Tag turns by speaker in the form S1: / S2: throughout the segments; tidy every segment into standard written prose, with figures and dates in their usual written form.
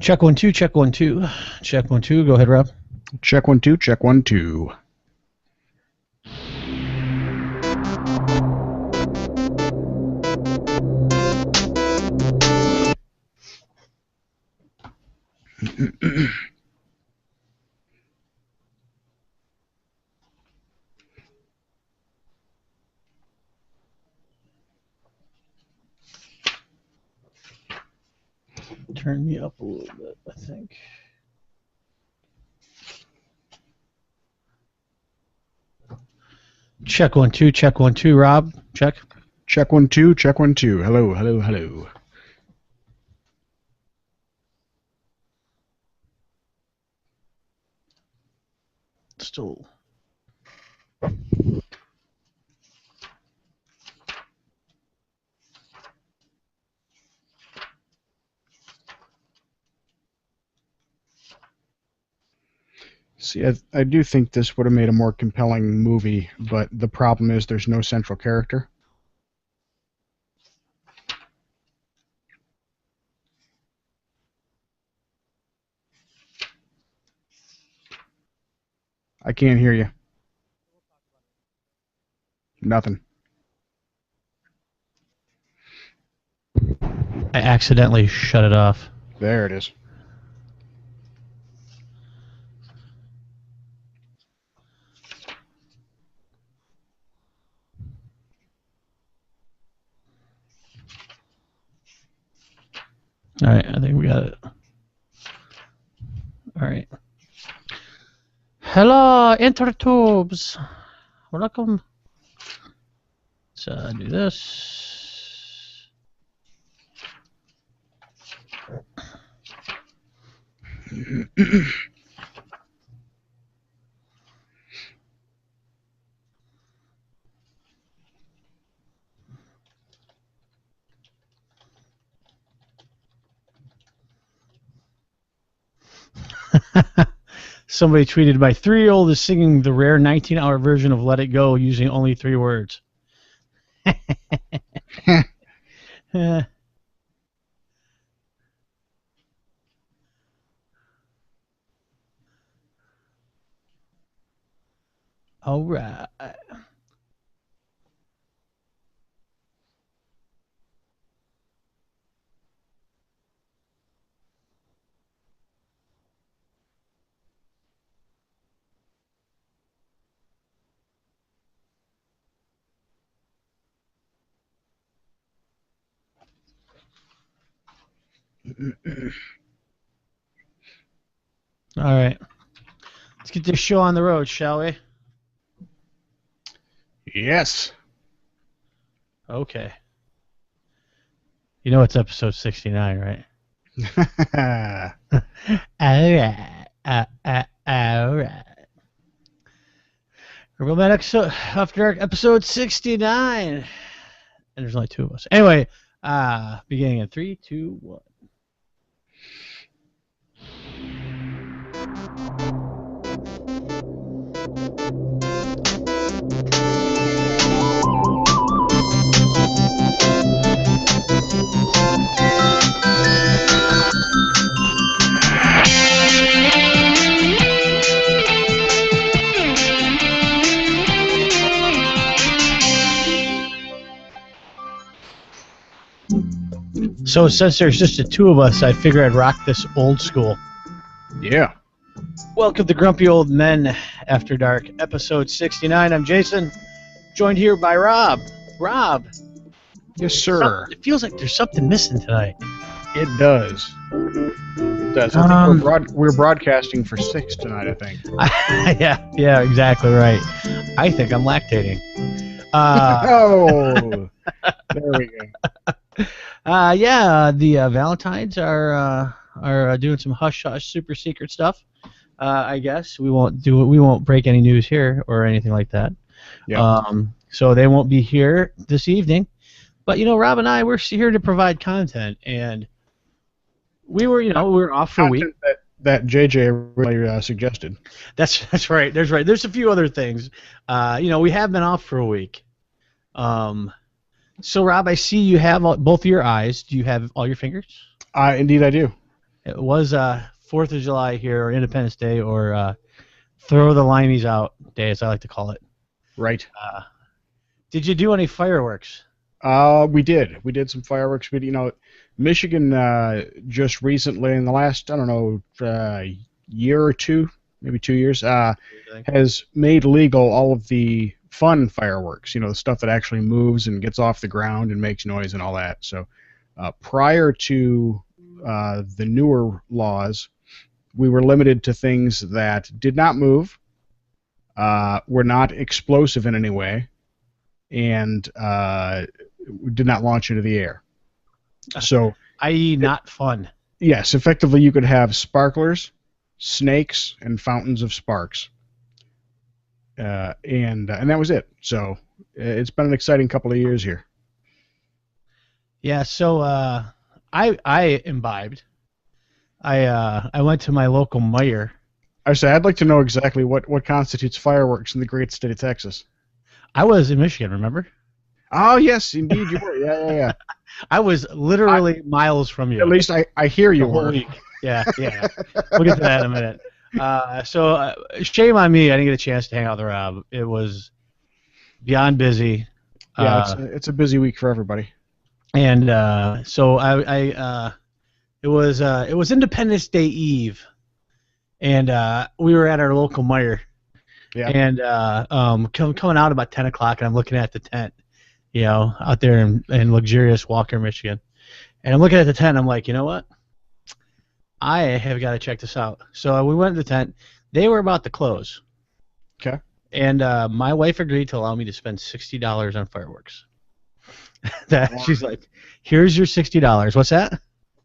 S1: Check 1 2, check 1 2. Check 1 2. Go ahead, Rob.
S2: Check 1 2, check 1 2.
S1: Turn me up a little bit, I think. Check 1 2, check 1 2. Rob, check.
S2: Check 1 2, check 1 2. Hello, hello, hello.
S1: Still.
S2: See, I do think this would have made a more compelling movie, but the problem is there's no central character. I can't hear you. Nothing.
S1: I accidentally shut it off.
S2: There it is.
S1: All right, I think we got it. All right. Hello, InterTubes. Welcome. Let's do this. Somebody tweeted, my 3-year-old is singing the rare 19-hour version of Let It Go using only 3 words. All right. All right. Let's get this show on the road, shall we?
S2: Yes.
S1: Okay. You know it's episode 69, right? All right. All right. Real Man After Dark, episode 69. And there's only 2 of us. Anyway, beginning in 3, 2, 1. So since there's just the 2 of us, I figure I'd rock this old school.
S2: Yeah.
S1: Welcome to Grumpy Old Men After Dark, episode 69. I'm Jason, joined here by Rob. Rob.
S2: Yes, sir.
S1: It feels like there's something missing tonight.
S2: It does. It does. I think we're broadcasting for 6 tonight, I think.
S1: yeah, exactly right. I think I'm lactating.
S2: Oh, there we go.
S1: The Valentines are doing some hush hush super secret stuff. I guess we won't break any news here or anything like that.
S2: Yeah.
S1: So they won't be here this evening. But Rob and I, we're here to provide content, and we were off for a week.
S2: That JJ really suggested.
S1: That's right. There's a few other things. We have been off for a week. So Rob, I see you have both of your eyes. Do you have all your fingers?
S2: Indeed, I do.
S1: It was 4th of July here, or Independence Day, or throw the limeys out day, as I like to call it.
S2: Right.
S1: Did you do any fireworks?
S2: We did. We did some fireworks, but Michigan just recently, in the last, I don't know, year or two, maybe 2 years, has made legal all of the fun fireworks. The stuff that actually moves and gets off the ground and makes noise and all that. So prior to the newer laws, we were limited to things that did not move, were not explosive in any way, and did not launch into the air. So,
S1: i.e., not fun.
S2: Yes, effectively you could have sparklers, snakes, and fountains of sparks, and that was it. So it's been an exciting couple of years here.
S1: Yeah. So I imbibed. I went to my local Meijer.
S2: I'd like to know exactly what constitutes fireworks in the great state of Texas.
S1: I was in Michigan, remember?
S2: Oh, yes, indeed you were. Yeah.
S1: I was literally miles from you.
S2: At least I hear you were.
S1: Week. Yeah. We'll get to that in a minute. So shame on me. I didn't get a chance to hang out with Rob. It was beyond busy.
S2: Yeah, it's a busy week for everybody.
S1: And so it was Independence Day Eve, and we were at our local Meijer.
S2: Yeah.
S1: And coming out about 10 o'clock, and I'm looking at the tent, out there in luxurious Walker, Michigan. And I'm looking at the tent, and I'm like, you know what? I have got to check this out. So we went to the tent. They were about to close.
S2: Okay.
S1: And my wife agreed to allow me to spend $60 on fireworks. She's like, here's your $60. What's that?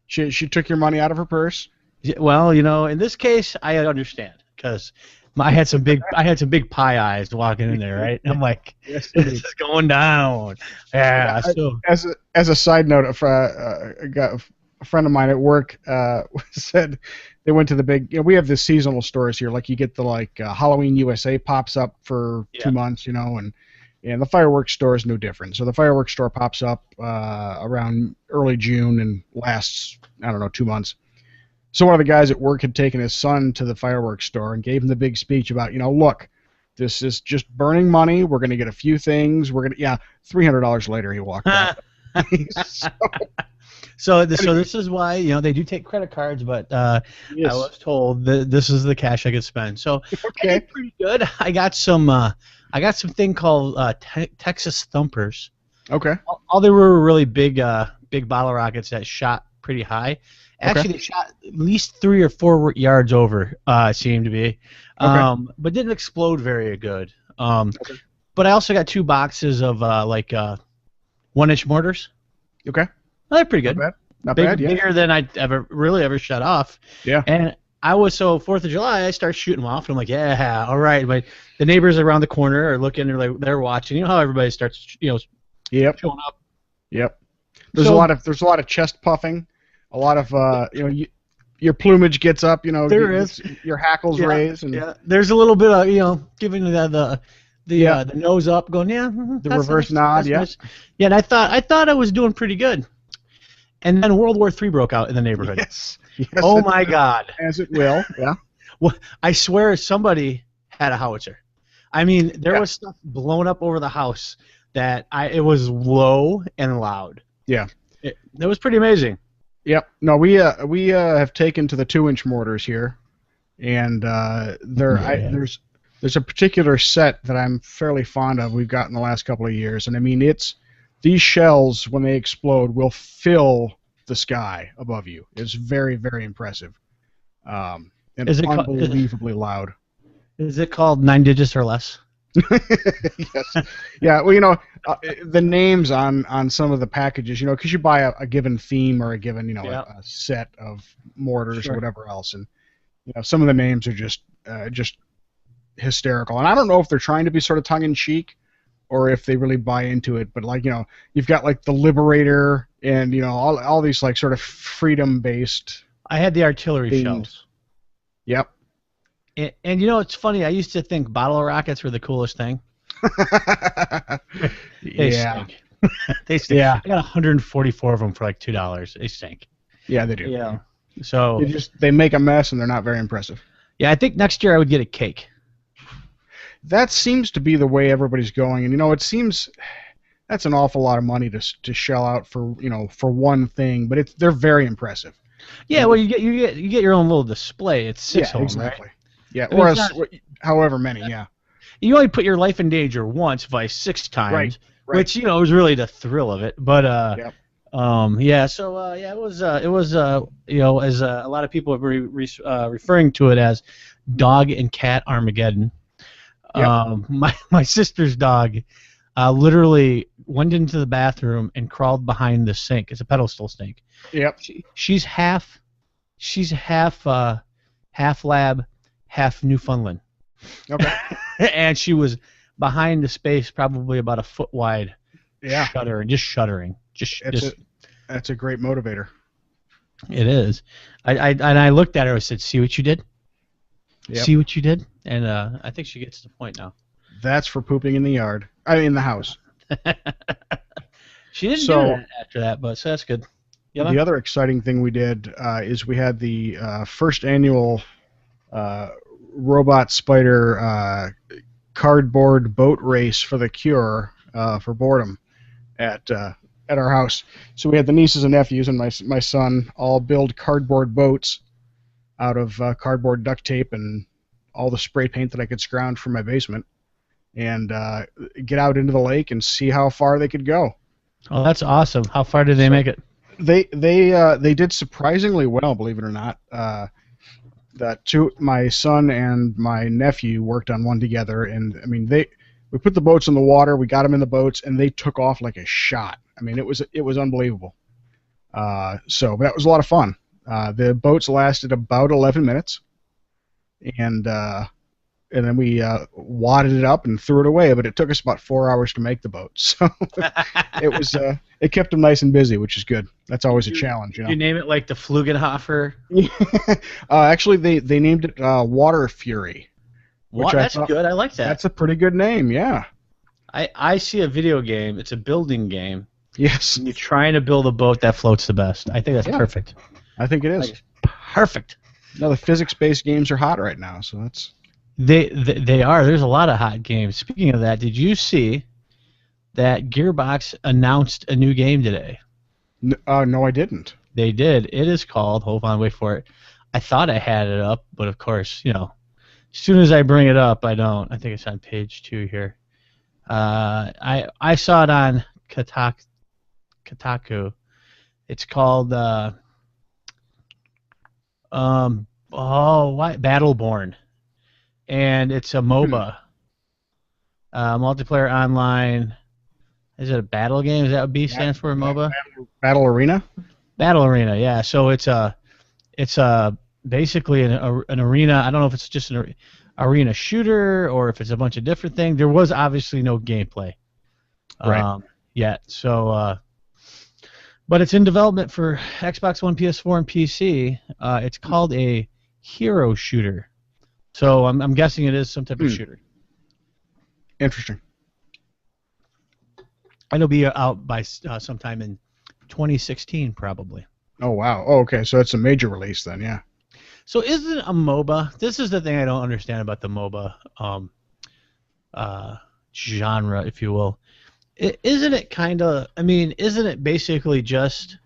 S2: She took your money out of her purse?
S1: Well, in this case, I understand, because I had some big pie eyes walking in there, right? I'm like,
S2: yes,
S1: this is going down. Yeah. So
S2: as a side note, a friend of mine at work said they went to the big. We have the seasonal stores here. Like you get the Halloween USA pops up for 2 months, and the fireworks store is no different. So the fireworks store pops up around early June and lasts, I don't know, 2 months. So one of the guys at work had taken his son to the fireworks store and gave him the big speech about, look, this is just burning money. We're going to get a few things. $300 later he walked out.
S1: So this is why, they do take credit cards, but yes. I was told that this is the cash I could spend. So
S2: okay.
S1: I did pretty good. I got some thing called Texas Thumpers.
S2: Okay.
S1: All they were really big bottle rockets that shot pretty high. Actually, they shot at least 3 or 4 yards over, seemed to be, but didn't explode very good. But I also got 2 boxes of 1-inch mortars.
S2: Okay.
S1: Well, they're pretty good.
S2: Not bad. Yeah.
S1: Bigger than I'd ever shut off.
S2: Yeah.
S1: And I was 4th of July. I start shooting them off, and I'm like, yeah, all right. But the neighbors around the corner are looking. They're watching. You know how everybody starts, showing up.
S2: Yep. There's a lot of chest puffing. A lot of your plumage gets up.
S1: There is.
S2: Your hackles raise. And
S1: there's a little bit of giving the nose up, going
S2: the reverse nod. Yeah.
S1: Nice. Yeah, and I thought I was doing pretty good. And then World War III broke out in the neighborhood.
S2: Yes.
S1: Oh my God.
S2: As it will. Yeah.
S1: Well, I swear somebody had a howitzer. I mean, there was stuff blown up over the house that it was low and loud.
S2: Yeah.
S1: It was pretty amazing.
S2: Yep. No, we have taken to the 2-inch mortars here, and there's a particular set that I'm fairly fond of. We've got in the last couple of years, and I mean these shells when they explode will fill the sky above you. It's very, very impressive, and unbelievably loud.
S1: Is it called 9 digits or less?
S2: Yes. Yeah. Well, the names on some of the packages, because you buy a given theme or a given, a set of mortars or whatever else, and some of the names are just hysterical. And I don't know if they're trying to be sort of tongue in cheek or if they really buy into it. But you've got the Liberator and all these sort of freedom based.
S1: I had the artillery
S2: themes.
S1: Shells.
S2: Yep.
S1: And it's funny. I used to think bottle rockets were the coolest thing. They stink. They stink.
S2: Yeah.
S1: I got 144 of them for $2. They stink.
S2: Yeah, they do.
S1: Yeah. So
S2: they make a mess and they're not very impressive.
S1: yeah, I think next year I would get a cake.
S2: That seems to be the way everybody's going, and it seems that's an awful lot of money to shell out for for one thing, but they're very impressive.
S1: Yeah, well, you get your own little display. It's 6 home,
S2: exactly.
S1: right?
S2: Yeah,
S1: I mean,
S2: or however many. Yeah.
S1: You only put your life in danger once, vice 6 times,
S2: right.
S1: which is really the thrill of it. But
S2: Yep.
S1: yeah. So yeah, it was as a lot of people were referring to it as dog and cat Armageddon.
S2: Yep.
S1: My sister's dog literally went into the bathroom and crawled behind the sink. It's a pedestal sink.
S2: Yep.
S1: She's half lab, half Newfoundland.
S2: Okay.
S1: And she was behind the space, probably about a foot wide.
S2: Yeah.
S1: Shuddering.
S2: That's a great motivator.
S1: It is. I looked at her and said, "See what you did?
S2: Yep.
S1: See what you did?" And I think she gets the point now.
S2: That's for pooping in the yard. In the house.
S1: She didn't do that after that, but so that's good.
S2: Yeah, the other exciting thing we did is we had the first annual Robot Spider cardboard boat race for the cure for boredom at our house. So we had the nieces and nephews and my son all build cardboard boats out of cardboard duct tape and all the spray paint that I could scrounge from my basement, and get out into the lake and see how far they could go.
S1: Oh, that's awesome! How far did they make it?
S2: They did surprisingly well, believe it or not. My son and my nephew worked on one together, and I mean we put the boats in the water, we got them in the boats, and they took off like a shot. I mean it was unbelievable. So that was a lot of fun. The boats lasted about 11 minutes, and then we wadded it up and threw it away. But it took us about 4 hours to make the boat, so it kept them nice and busy, which is good. That's always a challenge,
S1: Did you name it like the Flugenhofer?
S2: Actually, they named it Water Fury.
S1: That's good. I like that.
S2: That's a pretty good name. Yeah.
S1: I see a video game. It's a building game.
S2: Yes.
S1: And you're trying to build a boat that floats the best. I think that's perfect.
S2: I think it is.
S1: Perfect.
S2: No, the physics-based games are hot right now, so that's.
S1: They are. There's a lot of hot games. Speaking of that, did you see that Gearbox announced a new game today?
S2: No, I didn't.
S1: They did. It is called. Hold on, wait for it. I thought I had it up, but of course, as soon as I bring it up, I don't. I think it's on page 2 here. I saw it on Kotaku. It's called Battleborn. And it's a MOBA. Multiplayer online. Is it a battle game? Is that what B stands for? MOBA?
S2: Battle Arena?
S1: Battle Arena, yeah. So it's basically an arena. I don't know if it's just an arena shooter or if it's a bunch of different things. There was obviously no gameplay yet. So, but it's in development for Xbox One, PS4, and PC. It's called a hero shooter. So I'm guessing it is some type of shooter.
S2: Interesting.
S1: It'll be out by sometime in 2016, probably.
S2: Oh, wow. Oh, okay, so it's a major release then, yeah.
S1: So isn't a MOBA? This is the thing I don't understand about the MOBA genre, if you will. Isn't it kind of? I mean, isn't it basically just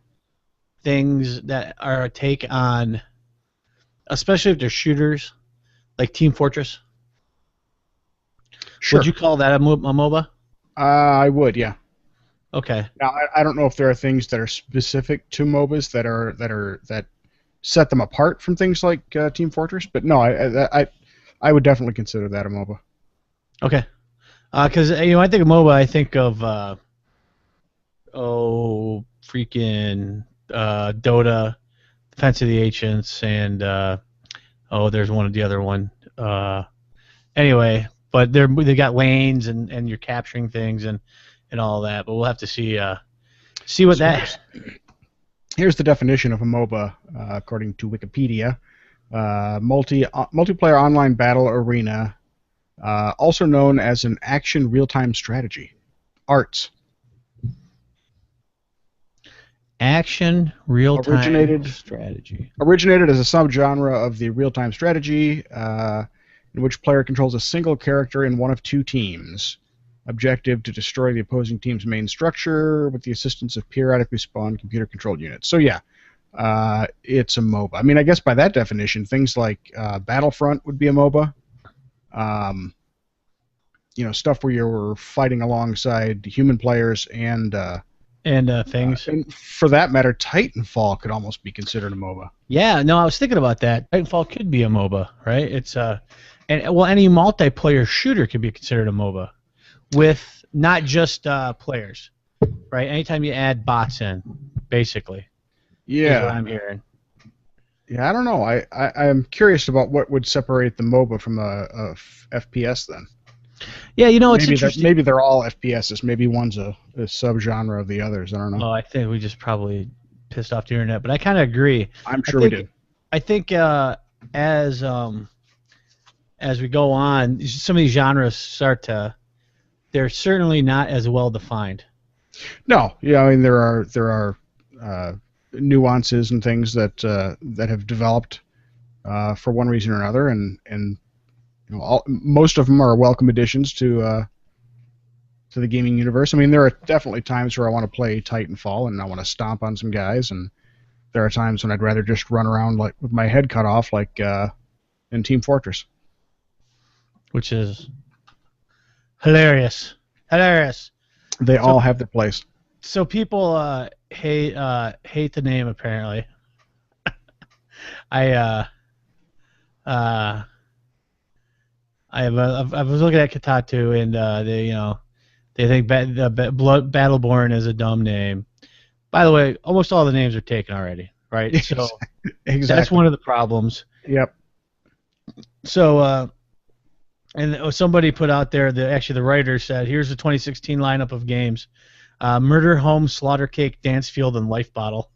S1: things that are a take on, especially if they're shooters, like Team Fortress?
S2: Sure.
S1: Would you call that a MOBA?
S2: I would, yeah.
S1: Okay.
S2: Now, I don't know if there are things that are specific to MOBAs that set them apart from things like Team Fortress, but no, I would definitely consider that a MOBA.
S1: Okay. Because I think of MOBA, I think of Dota, Defense of the Ancients, and there's the other one. Anyway, but they got lanes and you're capturing things and all that. But we'll have to see what that.
S2: Here's the definition of a MOBA according to Wikipedia: multiplayer online battle arena. Also known as an action real-time strategy. Arts.
S1: Action real-time
S2: Originated
S1: strategy.
S2: originated as a subgenre of the real-time strategy, in which player controls a single character in one of two teams. Objective to destroy the opposing team's main structure with the assistance of periodically spawned computer-controlled units. So yeah, it's a MOBA. I mean, I guess by that definition, things like Battlefront would be a MOBA. Stuff where you're fighting alongside human players and
S1: things.
S2: and for that matter, Titanfall could almost be considered a MOBA.
S1: Yeah, no, I was thinking about that. Titanfall could be a MOBA, right? It's any multiplayer shooter could be considered a MOBA, with not just players, right? Anytime you add bots in, basically.
S2: Yeah,
S1: is what I'm hearing.
S2: Yeah, I don't know. I'm curious about what would separate the MOBA from a FPS then.
S1: Yeah, it's interesting.
S2: Maybe they're all FPSs. Maybe one's a subgenre of the others. I don't know.
S1: Oh, I think we just probably pissed off the internet, but I kind of agree.
S2: I'm sure we did.
S1: I think as we go on, some of these genres they're certainly not as well defined.
S2: No, yeah, I mean there are nuances and things that have developed for one reason or another, and most of them are welcome additions to the gaming universe. I mean, there are definitely times where I want to play Titanfall and I want to stomp on some guys, and there are times when I'd rather just run around like with my head cut off, like in Team Fortress,
S1: which is hilarious.
S2: They all have their place.
S1: So people hate the name apparently. I was looking at Kotaku, and they think Battleborn is a dumb name. By the way, almost all the names are taken already, right? So
S2: exactly.
S1: That's one of the problems.
S2: Yep.
S1: So and somebody put out there, the writer said, here's the 2016 lineup of games: Murder Home, Slaughter Cake, Dance Field, and Life Bottle.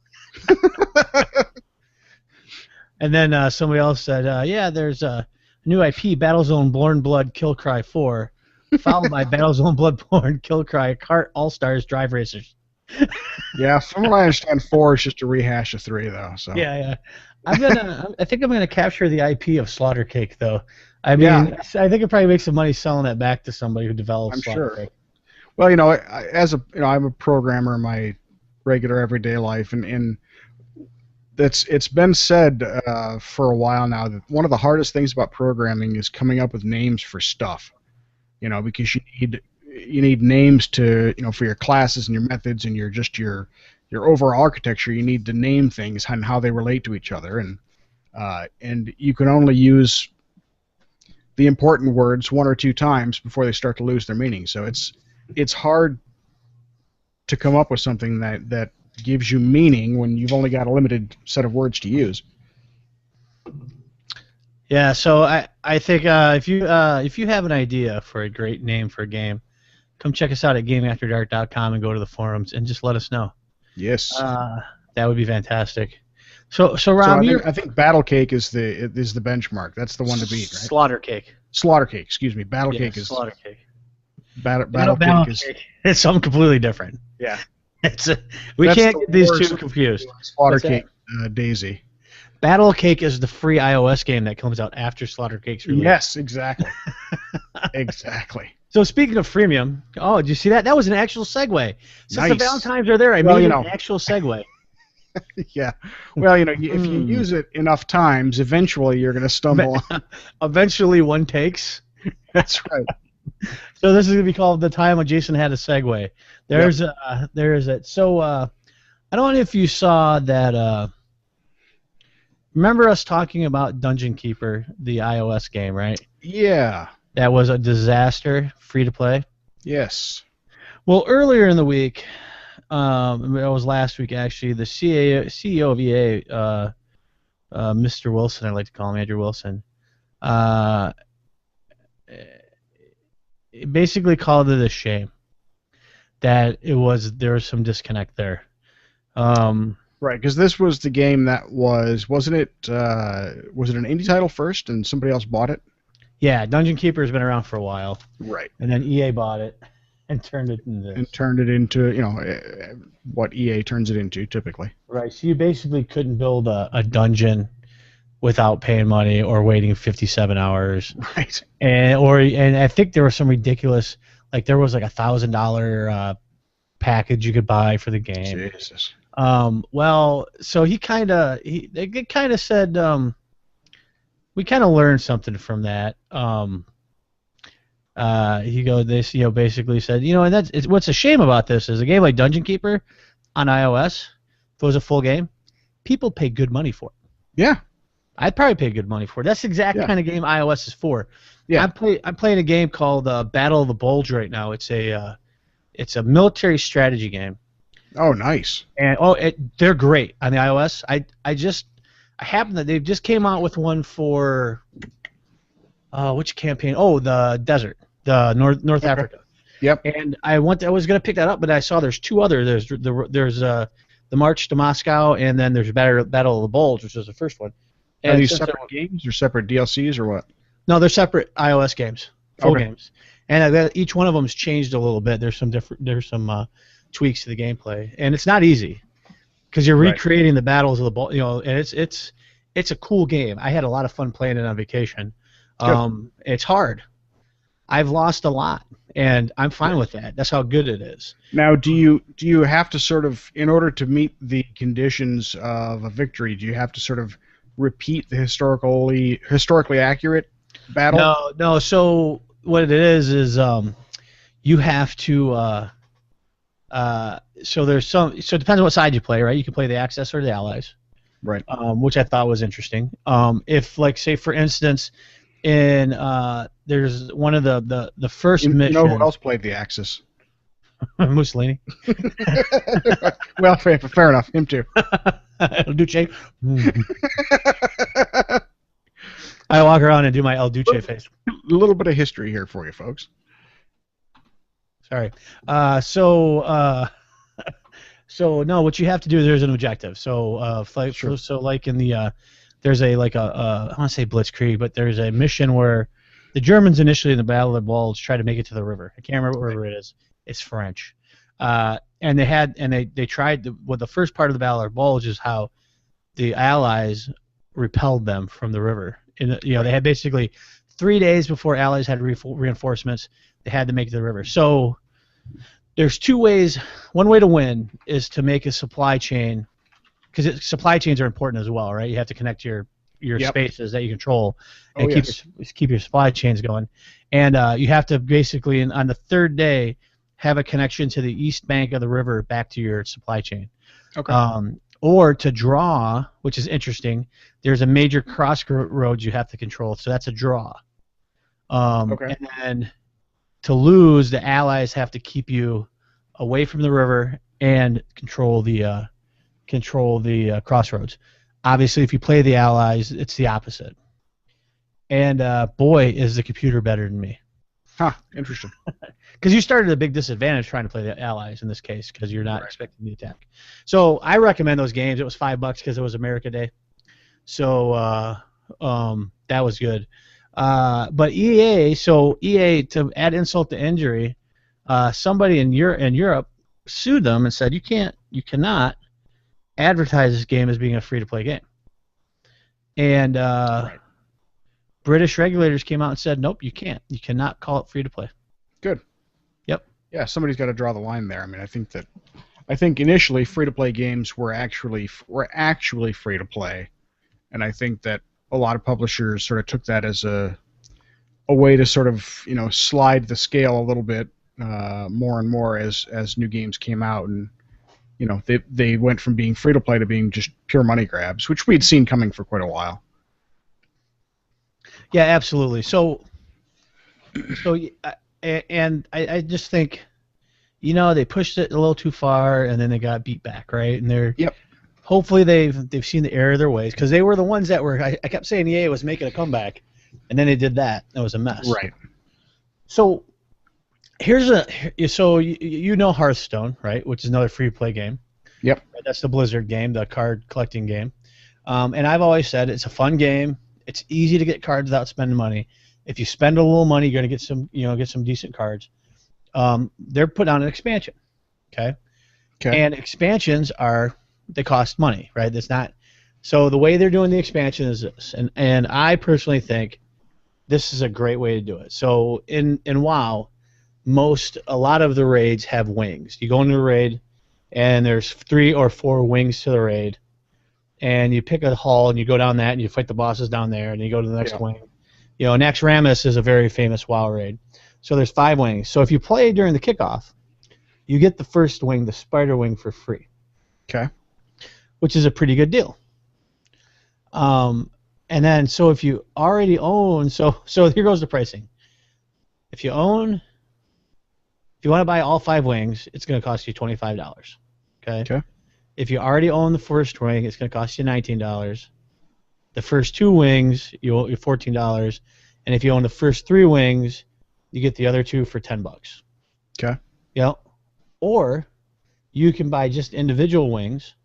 S1: And then somebody else said, yeah, there's a new IP, Battlezone Born Blood Kill Cry 4, followed by Battlezone Bloodborne Kill Cry Kart All-Stars Drive Racers.
S2: Yeah, from what I understand, 4 is just a rehash of 3, though. So
S1: yeah. I think I'm gonna capture the IP of Slaughter Cake, though. I mean, yeah. I think it probably makes some money selling that back to somebody who develops Slaughter Cake.
S2: Well, I'm a programmer in my regular everyday life, and it's been said for a while now that one of the hardest things about programming is coming up with names for stuff. Because you need names to for your classes and your methods and your overall architecture. You need to name things and how they relate to each other, and you can only use the important words one or two times before they start to lose their meaning. So it's hard to come up with something that gives you meaning when you've only got a limited set of words to use.
S1: Yeah, so I think if you have an idea for a great name for a game, come check us out at GameAfterDark.com and go to the forums and just let us know.
S2: Yes.
S1: That would be fantastic. So Rob,
S2: I think Battle Cake is the benchmark. That's the one to beat, right?
S1: Slaughter Cake.
S2: Slaughter Cake, excuse me. Battle Cake is
S1: Slaughter Cake.
S2: Battle Cake is
S1: it's something completely different.
S2: Yeah.
S1: We can't get these two confused.
S2: Slaughter Cake Daisy.
S1: Battle Cake is the free iOS game that comes out after Slaughter Cake's release.
S2: Yes, exactly. Exactly.
S1: So speaking of freemium, did you see that? That was an actual segue. Since the Valentines are there, I
S2: made
S1: an actual segue.
S2: Yeah. Well, if you use it enough times, eventually you're going to stumble on.
S1: Eventually one takes.
S2: That's right.
S1: So this is going to be called The Time When Jason Had a Segue. There is it. So I don't know if you saw that. Remember us talking about Dungeon Keeper, the iOS game, right?
S2: Yeah.
S1: That was a disaster, free to play.
S2: Yes.
S1: Well, earlier in the week, it was last week actually, the CEO of EA, Mr. Wilson, I like to call him Andrew Wilson, basically called it a shame that there was some disconnect there.
S2: Right, because this was the game that wasn't it an indie title first and somebody else bought it?
S1: Yeah, Dungeon Keeper has been around for a while.
S2: Right.
S1: And then EA bought it. and turned it into this.
S2: And turned it into, you know, what EA turns it into typically.
S1: Right. So you basically couldn't build a dungeon without paying money or waiting 57 hours.
S2: Right.
S1: And I think there was some ridiculous, like there was like $1,000 package you could buy for the game.
S2: Jesus.
S1: Well, so they kind of said we kind of learned something from that. Basically said, and what's a shame about this is a game like Dungeon Keeper on iOS, if it was a full game, people pay good money for it.
S2: Yeah.
S1: I'd probably pay good money for it. That's the exact kind of game iOS is for.
S2: Yeah.
S1: I'm playing a game called Battle of the Bulge right now. It's a military strategy game.
S2: Oh, nice.
S1: And they're great on the iOS. I happen that they just came out with one for which campaign? Oh, the desert, the North Africa.
S2: Yep.
S1: And I was gonna pick that up, but I saw there's two other. There's the March to Moscow, and then there's Battle of the Bulge, which was the first one.
S2: And are these separate games or separate DLCs or what?
S1: No, they're separate iOS games, full games, and each one of them's changed a little bit. There's some tweaks to the gameplay, and it's not easy because you're recreating the battles of the Bulge, and it's a cool game. I had a lot of fun playing it on vacation. It's hard. I've lost a lot, and I'm fine with that. That's how good it is.
S2: Now, do you have to sort of, in order to meet the conditions of a victory, do you have to sort of repeat the historically accurate battle?
S1: No. So what it is you have to. So there's some. So it depends on what side you play, right? You can play the Axis or the Allies,
S2: right?
S1: Which I thought was interesting. If, like, say for instance, in there's one of the first mission.
S2: You know who else played the Axis?
S1: Mussolini.
S2: Well, fair enough. Him too.
S1: El Duce. I walk around and do my El Duce face.
S2: A little bit of history here for you, folks.
S1: Sorry. So no, what you have to do, there's an objective. So so like in the there's I want to say Blitzkrieg, but there's a mission where the Germans initially in the Battle of the Bulge try to make it to the river. I can't remember what river it is. It's French. And they tried the first part of the Battle of the Bulge is how the Allies repelled them from the river. They had basically 3 days before Allies had reinforcements. They had to make it to the river. So there's two ways. One way to win is to make a supply chain, because supply chains are important as well, right? You have to connect your spaces that you control and keep your supply chains going. And you have to basically, on the third day, have a connection to the east bank of the river back to your supply chain.
S2: Okay.
S1: Or to draw, which is interesting, there's a major crossroads you have to control, so that's a draw. And then to lose, the Allies have to keep you away from the river and control the crossroads. Obviously, if you play the Allies, it's the opposite. And boy, is the computer better than me.
S2: Huh, interesting.
S1: Because you started at a big disadvantage trying to play the Allies in this case because you're not expecting the attack. So I recommend those games. It was $5 because it was America Day. So that was good. But EA, to add insult to injury, somebody in Europe sued them and said you cannot advertise this game as being a free-to-play game. And British regulators came out and said, nope, you can't. You cannot call it free-to-play.
S2: Good.
S1: Yep.
S2: Yeah, somebody's got to draw the line there. I mean, I think initially free-to-play games were actually free-to-play, and I think that a lot of publishers sort of took that as a way to sort of slide the scale a little bit more and more as new games came out, and they went from being free-to-play to being just pure money grabs, which we'd seen coming for quite a while.
S1: Yeah, absolutely. So and I just think, they pushed it a little too far, and then they got beat back, right? And they're hopefully they've seen the error of their ways, because they were the ones that were. I kept saying EA was making a comeback, and then they did that. It was a mess.
S2: Right.
S1: So Hearthstone, right? Which is another free-to-play game.
S2: Yep.
S1: That's the Blizzard game, the card collecting game. And I've always said it's a fun game. It's easy to get cards without spending money. If you spend a little money, you're gonna get some decent cards. they're putting on an expansion. Okay.
S2: Okay.
S1: And expansions they cost money, right? That's not. So the way they're doing the expansion is this, and I personally think this is a great way to do it. So in WoW, a lot of the raids have wings. You go into a raid, and there's 3 or 4 wings to the raid, and you pick a hall and you go down that and you fight the bosses down there, and you go to the next wing. You know, Naxxramas is a very famous WoW raid. So there's 5 wings. So if you play during the kickoff, you get the first wing, the spider wing, for free.
S2: Okay.
S1: Which is a pretty good deal. And then, so if you already own, so here goes the pricing. If you want to buy all 5 wings, it's going to cost you $25. Okay. If you already own the first wing, it's going to cost you $19. The first 2 wings, you're $14, and if you own the first 3 wings, you get the other 2 for $10.
S2: Okay.
S1: Yep. Or you can buy just individual wings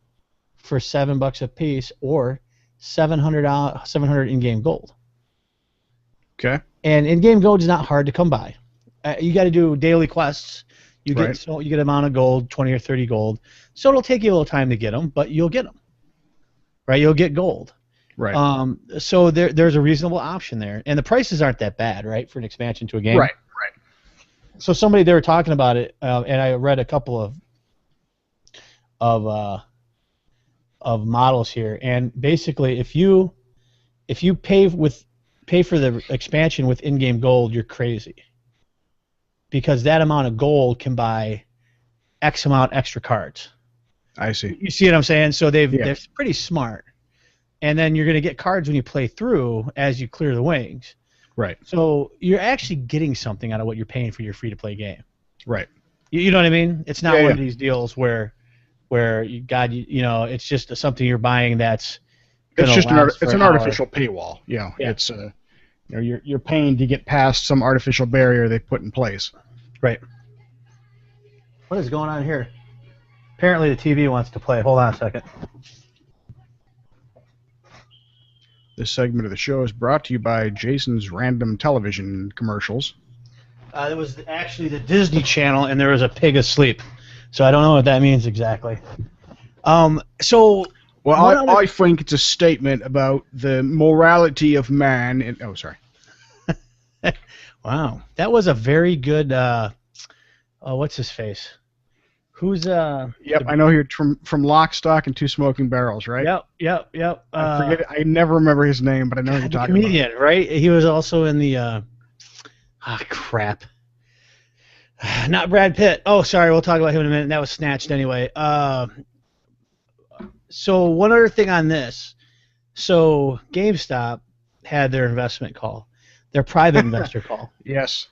S1: for $7 a piece, or $700 in-game gold.
S2: Okay.
S1: And in-game gold is not hard to come by. You got to do daily quests. You get an amount of gold, 20 or 30 gold. So it'll take you a little time to get them, but you'll get them. Right? You'll get gold.
S2: Right.
S1: So there's a reasonable option there, and the prices aren't that bad, right, for an expansion to a game.
S2: Right.
S1: So they were talking about it, and I read a couple of models here, and basically, if you pay for the expansion with in-game gold, you're crazy, because that amount of gold can buy X amount extra cards.
S2: I see.
S1: You see what I'm saying? So they're pretty smart. And then you're going to get cards when you play through as you clear the wings.
S2: Right.
S1: So you're actually getting something out of what you're paying for your free-to-play game.
S2: Right.
S1: You know what I mean? It's not one of these deals where it's just something you're buying that's.
S2: It's just an artificial paywall. It's you're paying to get past some artificial barrier they put in place.
S1: Right. What is going on here? Apparently the TV wants to play. Hold on a second.
S2: This segment of the show is brought to you by Jason's Random Television Commercials.
S1: It was actually the Disney Channel, and there was a pig asleep. So I don't know what that means exactly. I
S2: think it's a statement about the morality of man. Sorry.
S1: Wow, that was a very good. What's his face? Who's
S2: Yep, I know you're from Lock, Stock, and Two Smoking Barrels, right?
S1: Yep.
S2: I forget it. I never remember his name, but I know who you're talking about.
S1: Comedian, right? He was also in the. Crap. Not Brad Pitt. Oh, sorry. We'll talk about him in a minute. That was Snatched anyway. So one other thing on this. So GameStop had their investment call, their private investor call.
S2: Yes.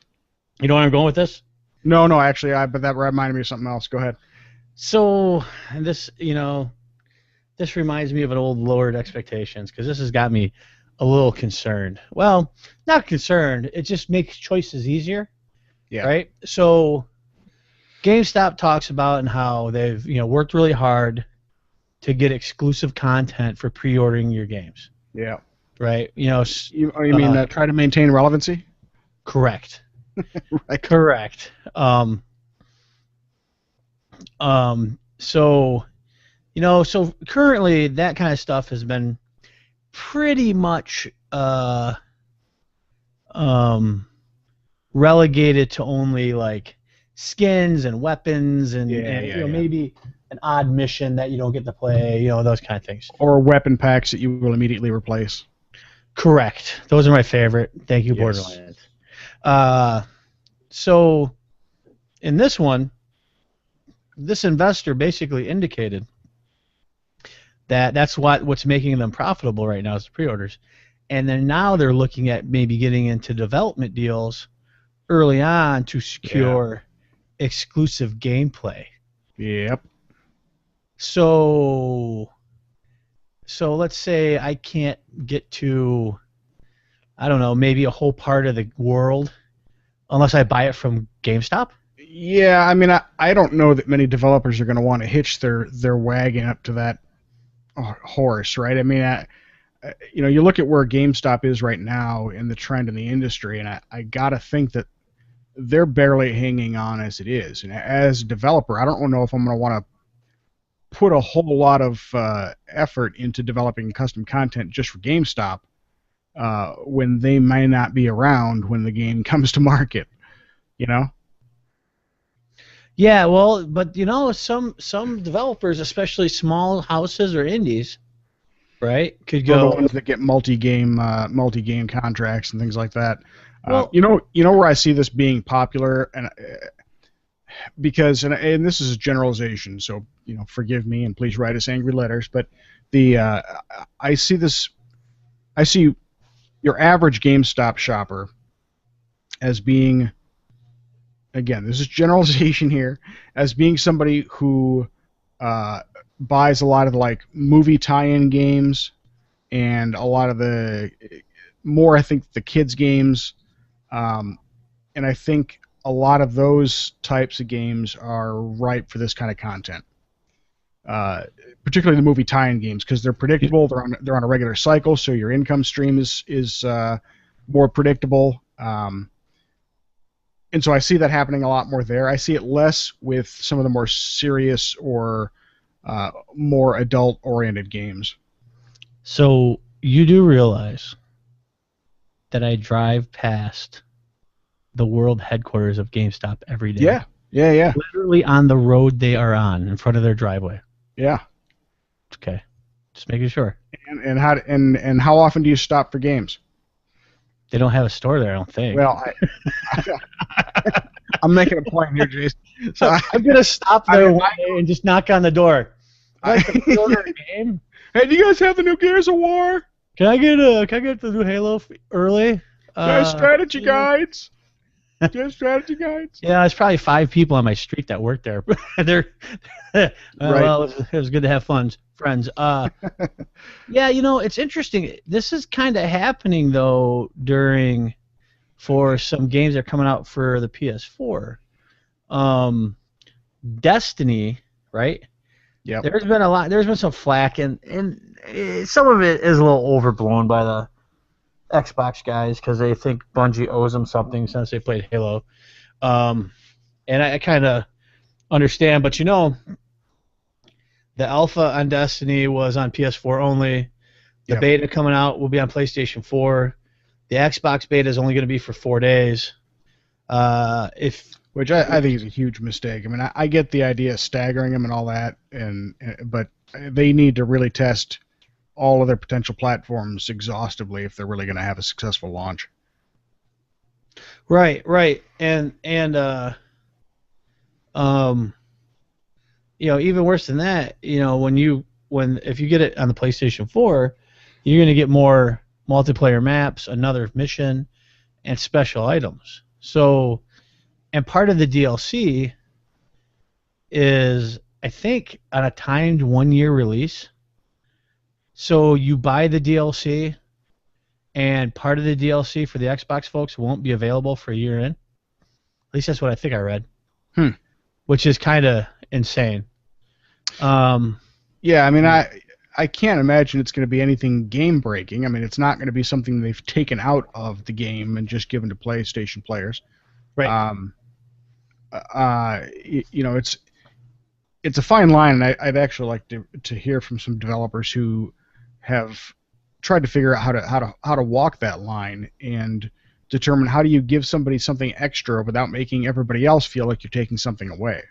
S1: You know where I'm going with this?
S2: No, actually, but that reminded me of something else. Go ahead.
S1: So this reminds me of an old lowered expectations, because this has got me a little concerned. Well, not concerned. It just makes choices easier.
S2: Yeah.
S1: Right. So GameStop talks about and how they've worked really hard to get exclusive content for pre-ordering your games.
S2: Yeah.
S1: Right.
S2: You mean try to maintain relevancy?
S1: Correct.
S2: Right.
S1: Correct. So currently that kind of stuff has been pretty much relegated to only like skins and weapons and maybe an odd mission that you don't get to play, those kind of things.
S2: Or weapon packs that you will immediately replace.
S1: Correct. Those are my favorite. Thank you, yes. Borderlands. So in this one, this investor basically indicated that that's what's making them profitable right now is the pre-orders. And then now they're looking at maybe getting into development deals early on to secure exclusive gameplay.
S2: Yep.
S1: So let's say I can't get to, I don't know, maybe a whole part of the world unless I buy it from GameStop?
S2: Yeah, I mean, I don't know that many developers are going to want to hitch their wagon up to that horse, right? I mean, you look at where GameStop is right now in the trend in the industry, and I got to think that they're barely hanging on as it is. And as a developer, I don't know if I'm going to want to put a whole lot of effort into developing custom content just for GameStop when they may not be around when the game comes to market. You know?
S1: Yeah, well, but some developers, especially small houses or indies, right, could
S2: Or
S1: go.
S2: the ones that get multi-game contracts and things like that.
S1: Well,
S2: you know where I see this being popular, and because and this is a generalization, so forgive me and please write us angry letters, but I see your average GameStop shopper as being, again, this is generalization here, as being somebody who buys a lot of like movie tie-in games and a lot of the more, I think, the kids games, and I think a lot of those types of games are ripe for this kind of content. Particularly the movie tie-in games, because they're predictable. They're on a regular cycle, so your income stream is more predictable. And so I see that happening a lot more there. I see it less with some of the more serious or more adult-oriented games.
S1: So you do realize that I drive past the world headquarters of GameStop every day.
S2: Yeah.
S1: Literally on the road they are on, in front of their driveway.
S2: Yeah.
S1: Okay. Just making sure.
S2: And how often do you stop for games?
S1: They don't have a store there, I don't think.
S2: Well, I'm making a point here, Jason. So
S1: I'm gonna stop there one day and just knock on the door. I'd like to order a game.
S2: Hey, do you guys have the new Gears of War?
S1: Can I get the new Halo early?
S2: Strategy guides. Do you have strategy guides?
S1: Yeah, there's probably 5 people on my street that work there. They're
S2: right.
S1: Well, it was good to have friends. Yeah, it's interesting. This is kind of happening though for some games that are coming out for the PS4. Destiny, right?
S2: Yeah.
S1: There's been some flack, and some of it is a little overblown by the Xbox guys because they think Bungie owes them something since they played Halo. And I kind of understand, but the alpha on Destiny was on PS4 only. The beta coming out will be on PlayStation 4. The Xbox beta is only going to be for 4 days.
S2: Which I think is a huge mistake. I mean, I get the idea of staggering them and all that, but they need to really test all of their potential platforms exhaustively if they're really going to have a successful launch.
S1: Right, and even worse than that, if you get it on the PlayStation 4, you're going to get more multiplayer maps, another mission, and special items. So, and part of the DLC is, I think, on a timed 1-year release. So you buy the DLC, and part of the DLC for the Xbox folks won't be available for a year in. At least that's what I think I read. Which is kind of insane.
S2: Yeah, I mean, I can't imagine it's going to be anything game-breaking. I mean, it's not going to be something they've taken out of the game and just given to PlayStation players.
S1: Right.
S2: It's a fine line, and I'd actually like to hear from some developers who have tried to figure out how to walk that line and determine how do you give somebody something extra without making everybody else feel like you're taking something away.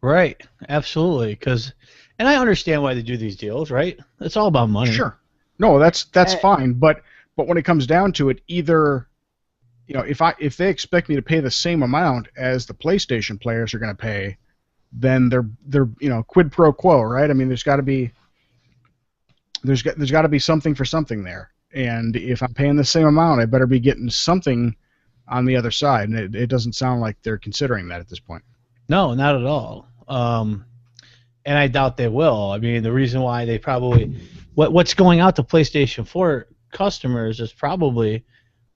S1: Right, absolutely. And I understand why they do these deals, right? It's all about money.
S2: Sure. No, that's fine. But when it comes down to it, either if they expect me to pay the same amount as the PlayStation players are going to pay, then they're quid pro quo, right? I mean, there's got to be something for something there. And if I'm paying the same amount, I better be getting something on the other side. And it doesn't sound like they're considering that at this point.
S1: No, not at all. And I doubt they will. I mean, the reason why they probably what's going out to PlayStation 4 customers is probably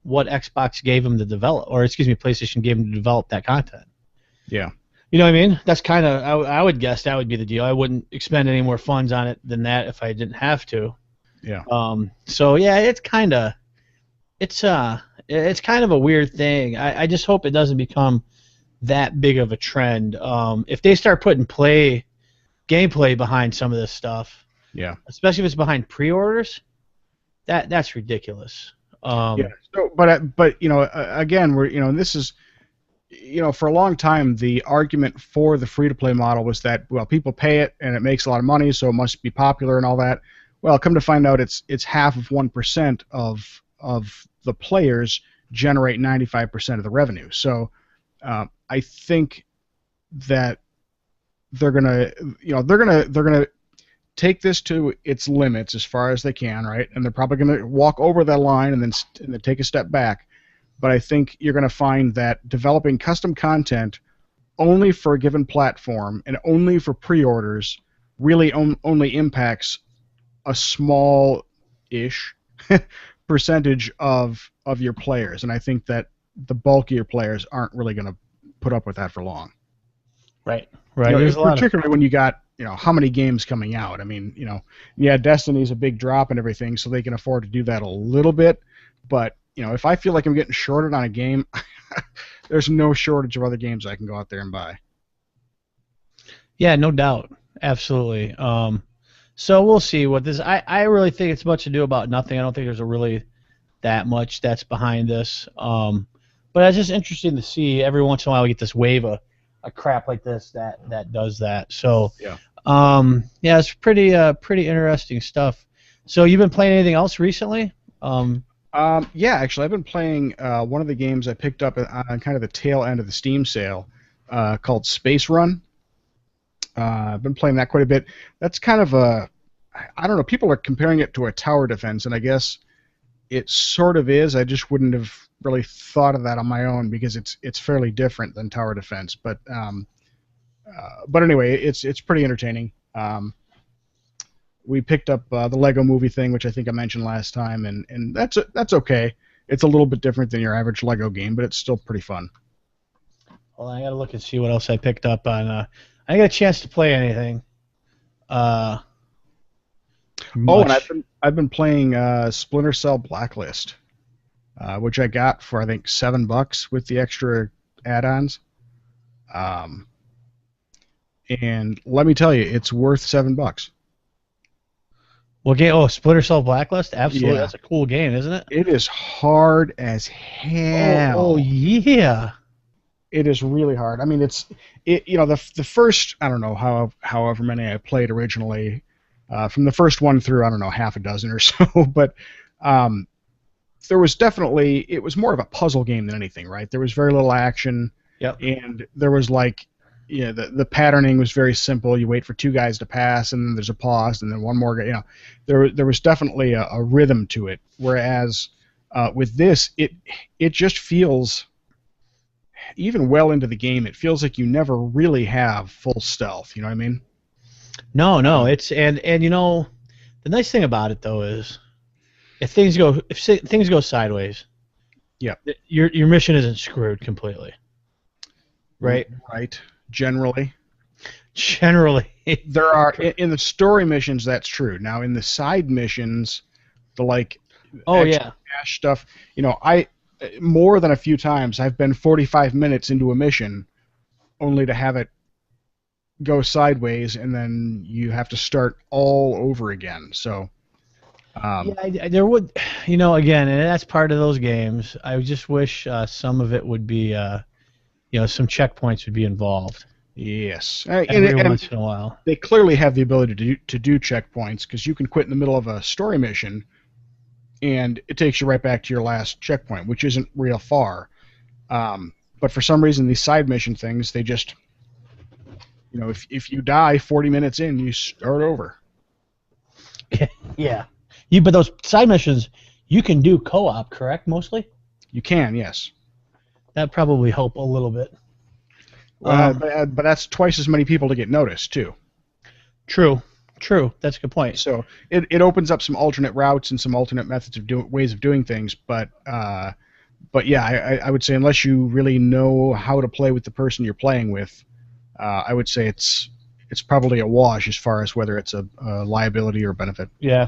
S1: what Xbox gave them to develop, or PlayStation gave them to develop that content.
S2: Yeah.
S1: You know what I mean? That's kind of, I would guess that would be the deal. I wouldn't expend any more funds on it than that if I didn't have to.
S2: Yeah.
S1: So yeah, it's It's kind of a weird thing. I just hope it doesn't become that big of a trend. If they start putting gameplay behind some of this stuff,
S2: Yeah.
S1: especially if it's behind pre-orders, that's ridiculous.
S2: Yeah. So, but again, and this is, for a long time, the argument for the free-to-play model was that, well, people pay it and it makes a lot of money, so it must be popular and all that. Well, come to find out, it's half of 1% of the players generate 95% of the revenue. So, I think that they're gonna take this to its limits as far as they can, right? And they're probably gonna walk over that line and then take a step back. But I think you're going to find that developing custom content only for a given platform and only for pre-orders really only impacts a small-ish percentage of your players. And I think that the bulk of your players aren't really going to put up with that for long.
S1: Right. There's
S2: particularly when you got how many games coming out. I mean, yeah, Destiny's a big drop and everything, so they can afford to do that a little bit, but if I feel like I'm getting shorted on a game, there's no shortage of other games I can go out there and buy.
S1: Yeah, no doubt. Absolutely. So we'll see what this. I really think it's much ado about nothing. I don't think there's really that much that's behind this. But it's just interesting to see every once in a while we get this wave of crap like this that does that. So
S2: yeah,
S1: it's pretty interesting stuff. So you've been playing anything else recently?
S2: Yeah, actually, I've been playing one of the games I picked up on kind of the tail end of the Steam sale, called Space Run. I've been playing that quite a bit. That's kind of I don't know, people are comparing it to a tower defense, and I guess it sort of is. I just wouldn't have really thought of that on my own because it's fairly different than tower defense. But anyway, it's pretty entertaining. We picked up the Lego Movie thing, which I think I mentioned last time, and that's okay. It's a little bit different than your average Lego game, but it's still pretty fun.
S1: Well, I gotta look and see what else I picked up on. I didn't get a chance to play anything.
S2: And I've been playing Splinter Cell Blacklist, which I got for I think $7 with the extra add-ons. And let me tell you, it's worth $7.
S1: Well, Splinter Cell Blacklist? Absolutely,
S2: Yeah.
S1: That's a cool game, isn't it?
S2: It is hard as hell.
S1: Oh yeah.
S2: It is really hard. I mean, the first, I don't know however many I played originally, from the first one through, I don't know, half a dozen or so, but there was definitely, it was more of a puzzle game than anything, right? There was very little action.
S1: Yep.
S2: And there was the patterning was very simple. You wait for two guys to pass, and then there's a pause, and then one more guy. There was definitely a rhythm to it. Whereas with this, it just feels, even well into the game, it feels like you never really have full stealth. You know what I mean?
S1: No, it's and the nice thing about it though is if things go sideways,
S2: yeah,
S1: your mission isn't screwed completely. Right?
S2: Right. Generally.
S1: There
S2: are in the story missions that's true. Now in the side missions, the cash stuff, I more than a few times I've been 45 minutes into a mission only to have it go sideways and then you have to start all over again. So
S1: there would, again, and that's part of those games. I just wish some of it would be some checkpoints would be involved.
S2: Yes.
S1: Every once in a while.
S2: They clearly have the ability to do checkpoints because you can quit in the middle of a story mission and it takes you right back to your last checkpoint, which isn't real far. But for some reason, these side mission things, they just, if you die 40 minutes in, you start over.
S1: Yeah. But those side missions, you can do co-op, correct, mostly?
S2: You can, yes.
S1: That'd probably help a little bit.
S2: But that's twice as many people to get noticed, too.
S1: True. That's a good point.
S2: So it opens up some alternate routes and some alternate methods of ways of doing things. But yeah, I would say unless you really know how to play with the person you're playing with, I would say it's probably a wash as far as whether it's a liability or benefit.
S1: Yeah.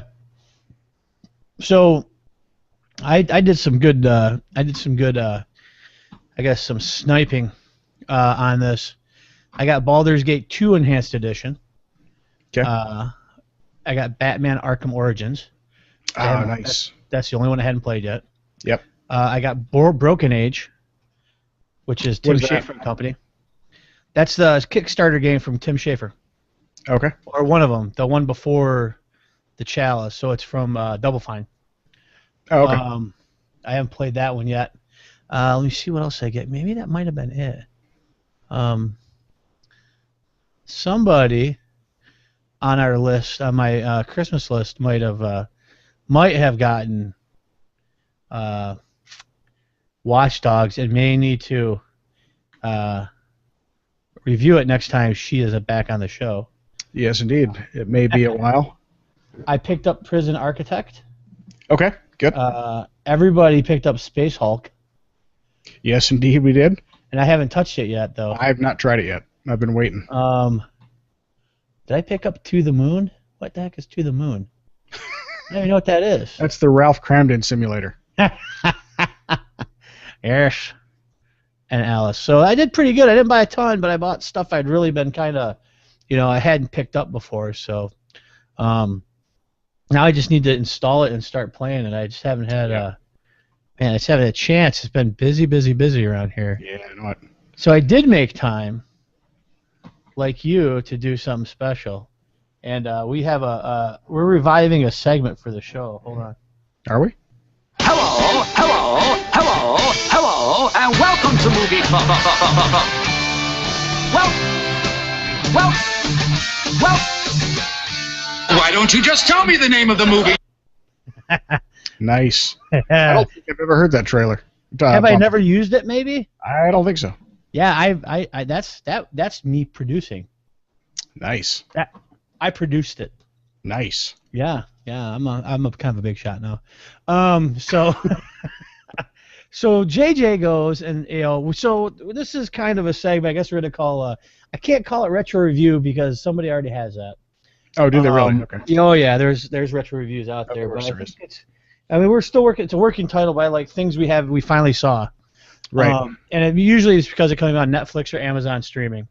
S1: So I did some good. I did some good. I guess some sniping on this. I got Baldur's Gate 2 Enhanced Edition.
S2: Okay.
S1: I got Batman Arkham Origins.
S2: Oh, nice.
S1: That's the only one I hadn't played yet.
S2: Yep.
S1: I got Broken Age, which is Tim Schafer Company. That's the Kickstarter game from Tim Schafer.
S2: Okay.
S1: Or one of them, the one before the Chalice. So it's from Double Fine.
S2: Oh, okay.
S1: I haven't played that one yet. Let me see what else I get. Maybe that might have been it. Somebody on our list, on my Christmas list, might have gotten Watch Dogs and may need to review it next time she is back on the show.
S2: Yes, indeed. It may be a while.
S1: I picked up Prison Architect.
S2: Okay, good.
S1: Everybody picked up Space Hulk.
S2: Yes, indeed, we did.
S1: And I haven't touched it yet, though.
S2: I have not tried it yet. I've been waiting.
S1: Did I pick up To the Moon? What the heck is To the Moon? I don't even know what that is.
S2: That's the Ralph Cramden simulator.
S1: Yes. And Alice. So I did pretty good. I didn't buy a ton, but I bought stuff I'd really been kind of, I hadn't picked up before. So now I just need to install it and start playing it. I just haven't had I just haven't had a chance. It's been busy around here.
S2: Yeah, I know it.
S1: So I did make time, like you, to do something special. And we have we're reviving a segment for the show. Hold on.
S2: Are we?
S3: Hello, and welcome to Movie Club. Well. Why don't you just tell me the name of the movie?
S2: Nice. I don't think I've ever heard that trailer.
S1: Have I never used it? Maybe.
S2: I don't think so.
S1: Yeah, that's me producing.
S2: Nice.
S1: I produced it.
S2: Nice.
S1: Yeah. I'm a kind of a big shot now. So JJ goes and so this is kind of a segment. I guess we're gonna call I can't call it retro review because somebody already has that.
S2: Oh, do they really? Okay.
S1: Oh yeah, there's retro reviews out there, but I mean we're still working. It's a working title by like things we finally saw.
S2: Right.
S1: And it usually it's because it's coming on Netflix or Amazon streaming.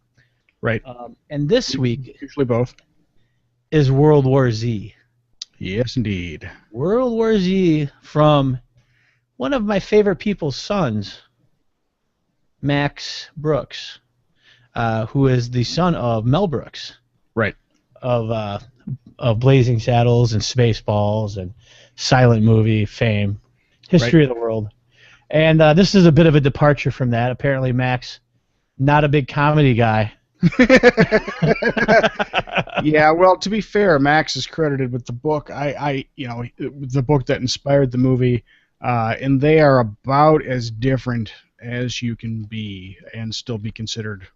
S2: Right.
S1: And this week
S2: usually both
S1: is World War Z.
S2: Yes, indeed.
S1: World War Z from one of my favorite people's sons, Max Brooks, who is the son of Mel Brooks.
S2: Right.
S1: Of Blazing Saddles and Spaceballs and silent movie fame, history of the world. And this is a bit of a departure from that. Apparently, Max, not a big comedy guy.
S2: Yeah, well, to be fair, Max is credited with the book. The book that inspired the movie, and they are about as different as you can be and still be considered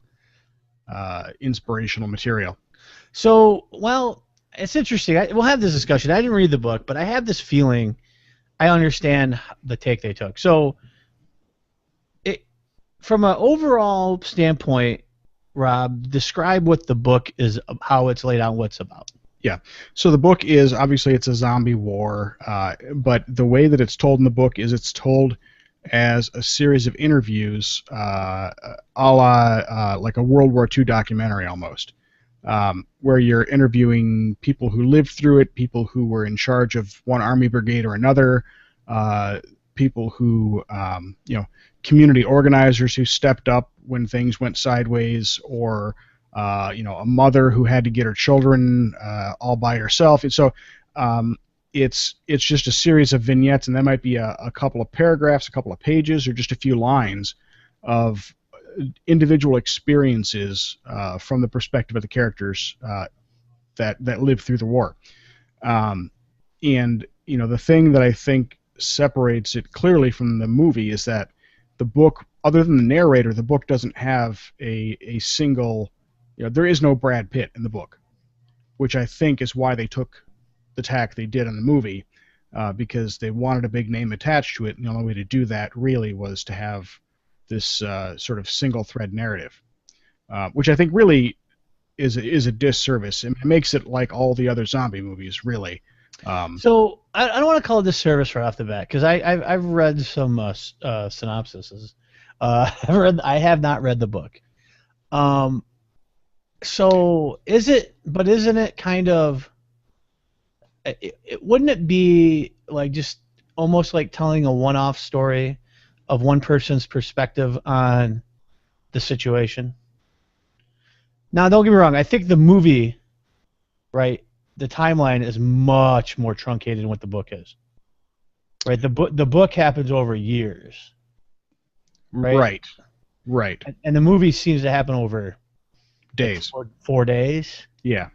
S2: inspirational material.
S1: So, well, it's interesting. We'll have this discussion. I didn't read the book, but I have this feeling I understand the take they took. So, from an overall standpoint, Rob, describe what the book is, how it's laid out, what it's about.
S2: Yeah. So the book is, obviously, it's a zombie war, but the way that it's told in the book is it's told as a series of interviews, a la like a World War II documentary almost, where you're interviewing people who lived through it, people who were in charge of one army brigade or another, people who, community organizers who stepped up when things went sideways, or a mother who had to get her children all by herself. And so it's just a series of vignettes, and that might be a couple of paragraphs, a couple of pages, or just a few lines of individual experiences from the perspective of the characters that lived through the war. And the thing that I think separates it clearly from the movie is that the book, other than the narrator, the book doesn't have a single, there is no Brad Pitt in the book, which I think is why they took the tack they did in the movie, because they wanted a big name attached to it, and the only way to do that really was to have this sort of single thread narrative, which I think really is a disservice. It makes it like all the other zombie movies, really.
S1: So I don't want to call it disservice right off the bat because I've read some synopsises. I have not read the book. So isn't it kind of? Wouldn't it be like just almost like telling a one-off story of one person's perspective on the situation? Now, don't get me wrong. I think the movie, right, the timeline is much more truncated than what the book is. Right, the book happens over years.
S2: Right.
S1: And the movie seems to happen over
S2: days.
S1: 4 days.
S2: Yeah.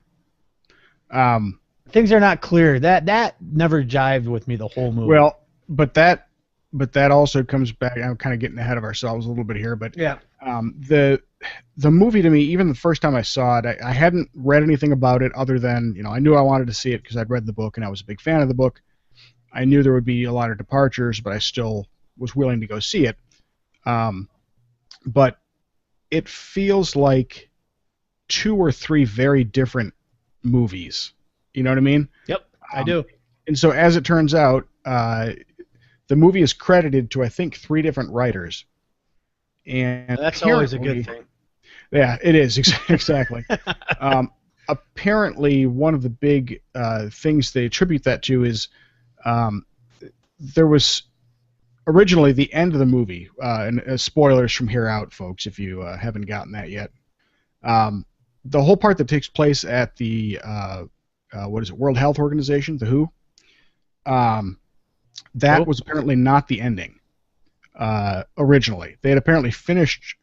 S1: Things are not clear. That never jived with me the whole movie.
S2: Well, but that also comes back. I'm kind of getting ahead of ourselves a little bit here, but
S1: yeah.
S2: The movie to me, even the first time I saw it, I hadn't read anything about it other than, I knew I wanted to see it because I'd read the book and I was a big fan of the book. I knew there would be a lot of departures, but I still was willing to go see it. But it feels like 2 or 3 very different movies. You know what I mean?
S1: Yep, I do.
S2: And so as it turns out, the movie is credited to, I think, 3 different writers. And
S1: that's always a good thing.
S2: Yeah, it is, exactly. Apparently, one of the big things they attribute that to is there was originally the end of the movie, and spoilers from here out, folks, if you haven't gotten that yet. The whole part that takes place at the, World Health Organization, the WHO, that was apparently not the ending originally. They had apparently finished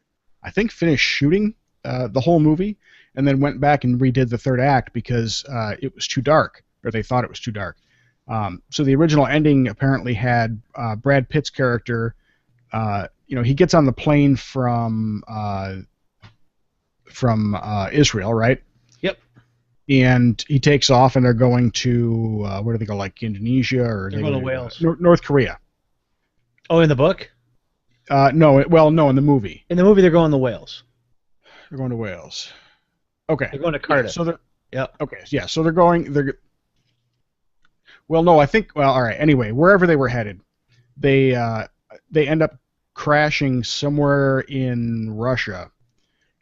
S2: shooting the whole movie, and then went back and redid the 3rd act because it was too dark, or they thought it was too dark. So the original ending apparently had Brad Pitt's character. He gets on the plane from Israel, right?
S1: Yep.
S2: And he takes off, and they're going to where do they go? Like Indonesia, or
S1: they're going to Wales,
S2: North Korea.
S1: Oh, in the book?
S2: No, in the movie.
S1: In the movie, they're going to Wales.
S2: They're going to Wales. Okay.
S1: They're going to Cardiff.
S2: Yeah, so they're.
S1: Yeah.
S2: Okay. Yeah. So they're going. Well, no, I think. Well, all right. Anyway, wherever they were headed, they end up crashing somewhere in Russia,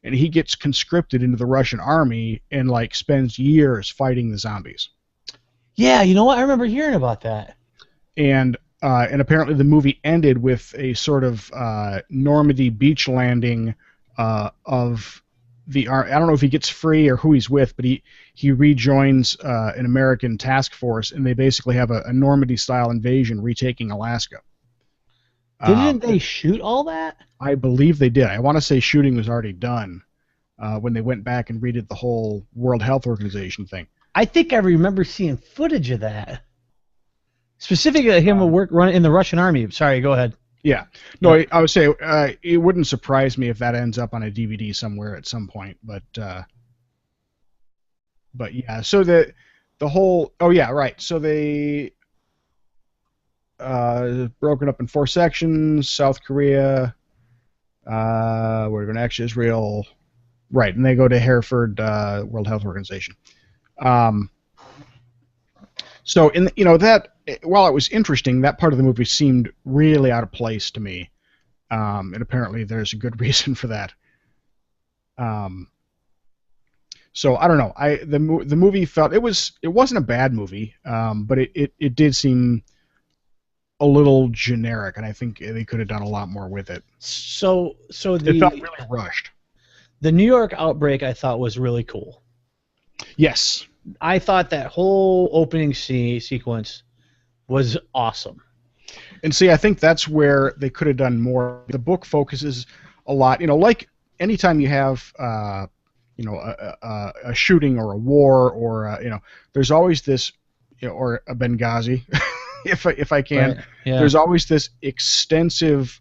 S2: and he gets conscripted into the Russian army and spends years fighting the zombies.
S1: Yeah, you know what? I remember hearing about that.
S2: And apparently the movie ended with a sort of Normandy beach landing of the I don't know if he gets free or who he's with, but he rejoins an American task force, and they basically have a Normandy-style invasion, retaking Alaska.
S1: Didn't they shoot all that?
S2: I believe they did. I want to say shooting was already done when they went back and redid the whole World Health Organization thing.
S1: I think I remember seeing footage of that. Specifically, him running in the Russian army. Sorry, go ahead.
S2: Yeah. No, yeah. I would say it wouldn't surprise me if that ends up on a DVD somewhere at some point. But yeah. So the whole. Oh yeah, right. So they broken up in 4 sections. South Korea. We're going to actually Israel. Right, and they go to Hereford World Health Organization. So that, while it was interesting, that part of the movie seemed really out of place to me, and apparently there's a good reason for that. So I don't know. The movie felt it wasn't a bad movie, but it did seem a little generic, and I think they could have done a lot more with it.
S1: So
S2: it felt really rushed.
S1: The New York outbreak I thought was really cool.
S2: Yes.
S1: I thought that whole opening sequence was awesome.
S2: And see, I think that's where they could have done more. The book focuses a lot, like anytime you have, a shooting or a war or, there's always this, or a Benghazi, if I can. Right. Yeah. There's always this extensive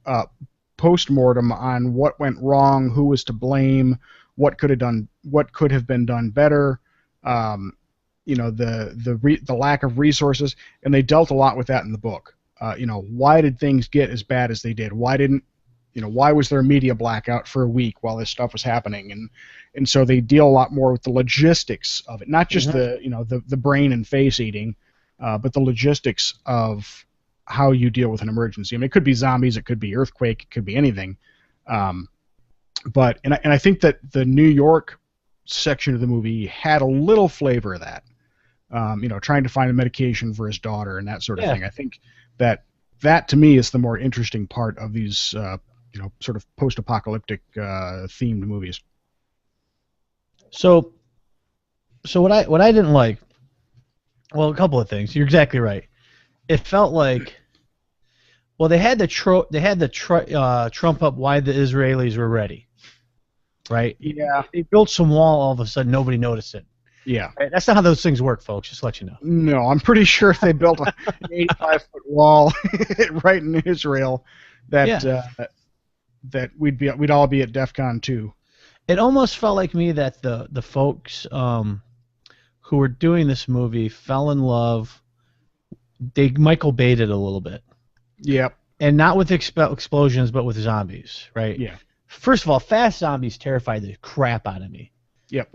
S2: post-mortem on what went wrong, who was to blame, what could have been done better. The lack of resources, and they dealt a lot with that in the book. Why did things get as bad as they did? Why was there a media blackout for a week while this stuff was happening? And so they deal a lot more with the logistics of it, not just the brain and face eating, but the logistics of how you deal with an emergency. I mean, it could be zombies, it could be earthquake, it could be anything. But I think that the New York section of the movie had a little flavor of that. Trying to find a medication for his daughter and that sort of thing. I think that to me is the more interesting part of these sort of post-apocalyptic themed movies.
S1: So what I didn't like, well, a couple of things. You're exactly right. It felt like, well, they had to trump up why the Israelis were ready, right?
S2: Yeah.
S1: They built some wall, all of a sudden nobody noticed it.
S2: Yeah.
S1: Right? That's not how those things work, folks. Just to let you know.
S2: No, I'm pretty sure if they built an 85-foot wall right in Israel, that we'd all be at DEFCON 2.
S1: It almost felt like me that the folks who were doing this movie fell in love. They Michael Bay'd it a little bit.
S2: Yep.
S1: And not with explosions, but with zombies, right?
S2: Yeah.
S1: First of all, fast zombies terrified the crap out of me.
S2: Yep.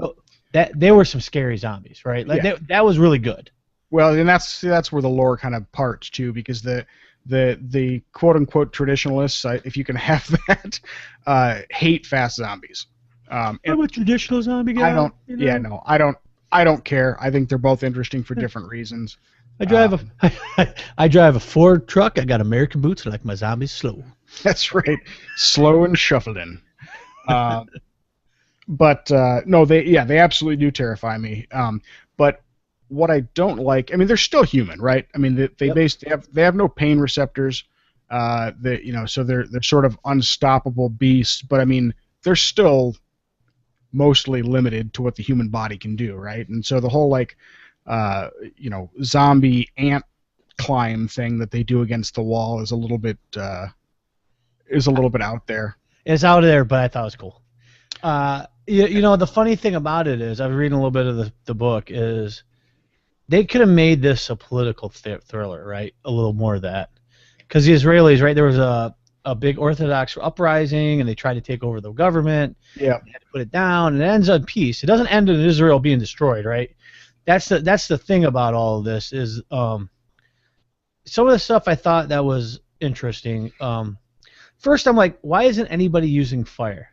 S1: They were some scary zombies, right? Like that was really good.
S2: Well, and that's where the lore kind of parts too, because the quote unquote traditionalists, if you can have that, hate fast zombies.
S1: I'm a traditional zombie guy.
S2: I don't care. I think they're both interesting for different reasons.
S1: I drive a Ford truck. I got American boots. I like my zombies slow.
S2: That's right, slow and shuffling. But no, they absolutely do terrify me. But what I don't like, I mean, they're still human, right? I mean, they have no pain receptors. So they're sort of unstoppable beasts. But I mean, they're still mostly limited to what the human body can do, right? And so the whole zombie ant climb thing that they do against the wall is a little bit out there.
S1: It's out there, but I thought it was cool. The funny thing about it is, I was reading a little bit of the book, is they could have made this a political thriller, right? A little more of that. Because the Israelis, right, there was a big Orthodox uprising, and they tried to take over the government.
S2: Yeah.
S1: They had to put it down, and it ends in peace. It doesn't end in Israel being destroyed, right? That's the thing about all of this is some of the stuff I thought that was interesting. First, I'm like, why isn't anybody using fire?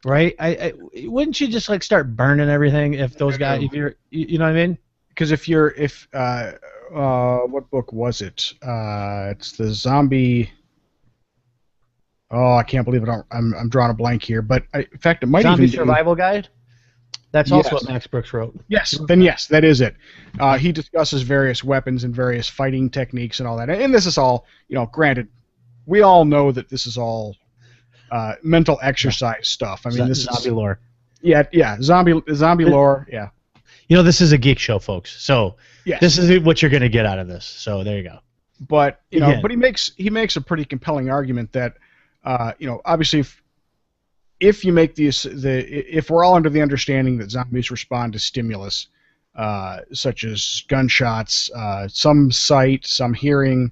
S1: Right? I wouldn't you just start burning everything if those guys, if you're, you know what I mean?
S2: Because what book was it? It's the zombie. Oh, I can't believe it. I'm drawing a blank here, but in fact, it might
S1: Zombie
S2: even
S1: Survival Guide. That's also what Max Brooks wrote.
S2: Yes, that is it. He discusses various weapons and various fighting techniques and all that. And this is all, granted, we all know that this is all mental exercise stuff. I mean, this is
S1: zombie lore.
S2: Yeah, zombie lore. Yeah.
S1: This is a geek show, folks. So this is what you're going to get out of this. So there you go.
S2: But but he makes a pretty compelling argument that obviously if you make if we're all under the understanding that zombies respond to stimulus, such as gunshots, some sight, some hearing,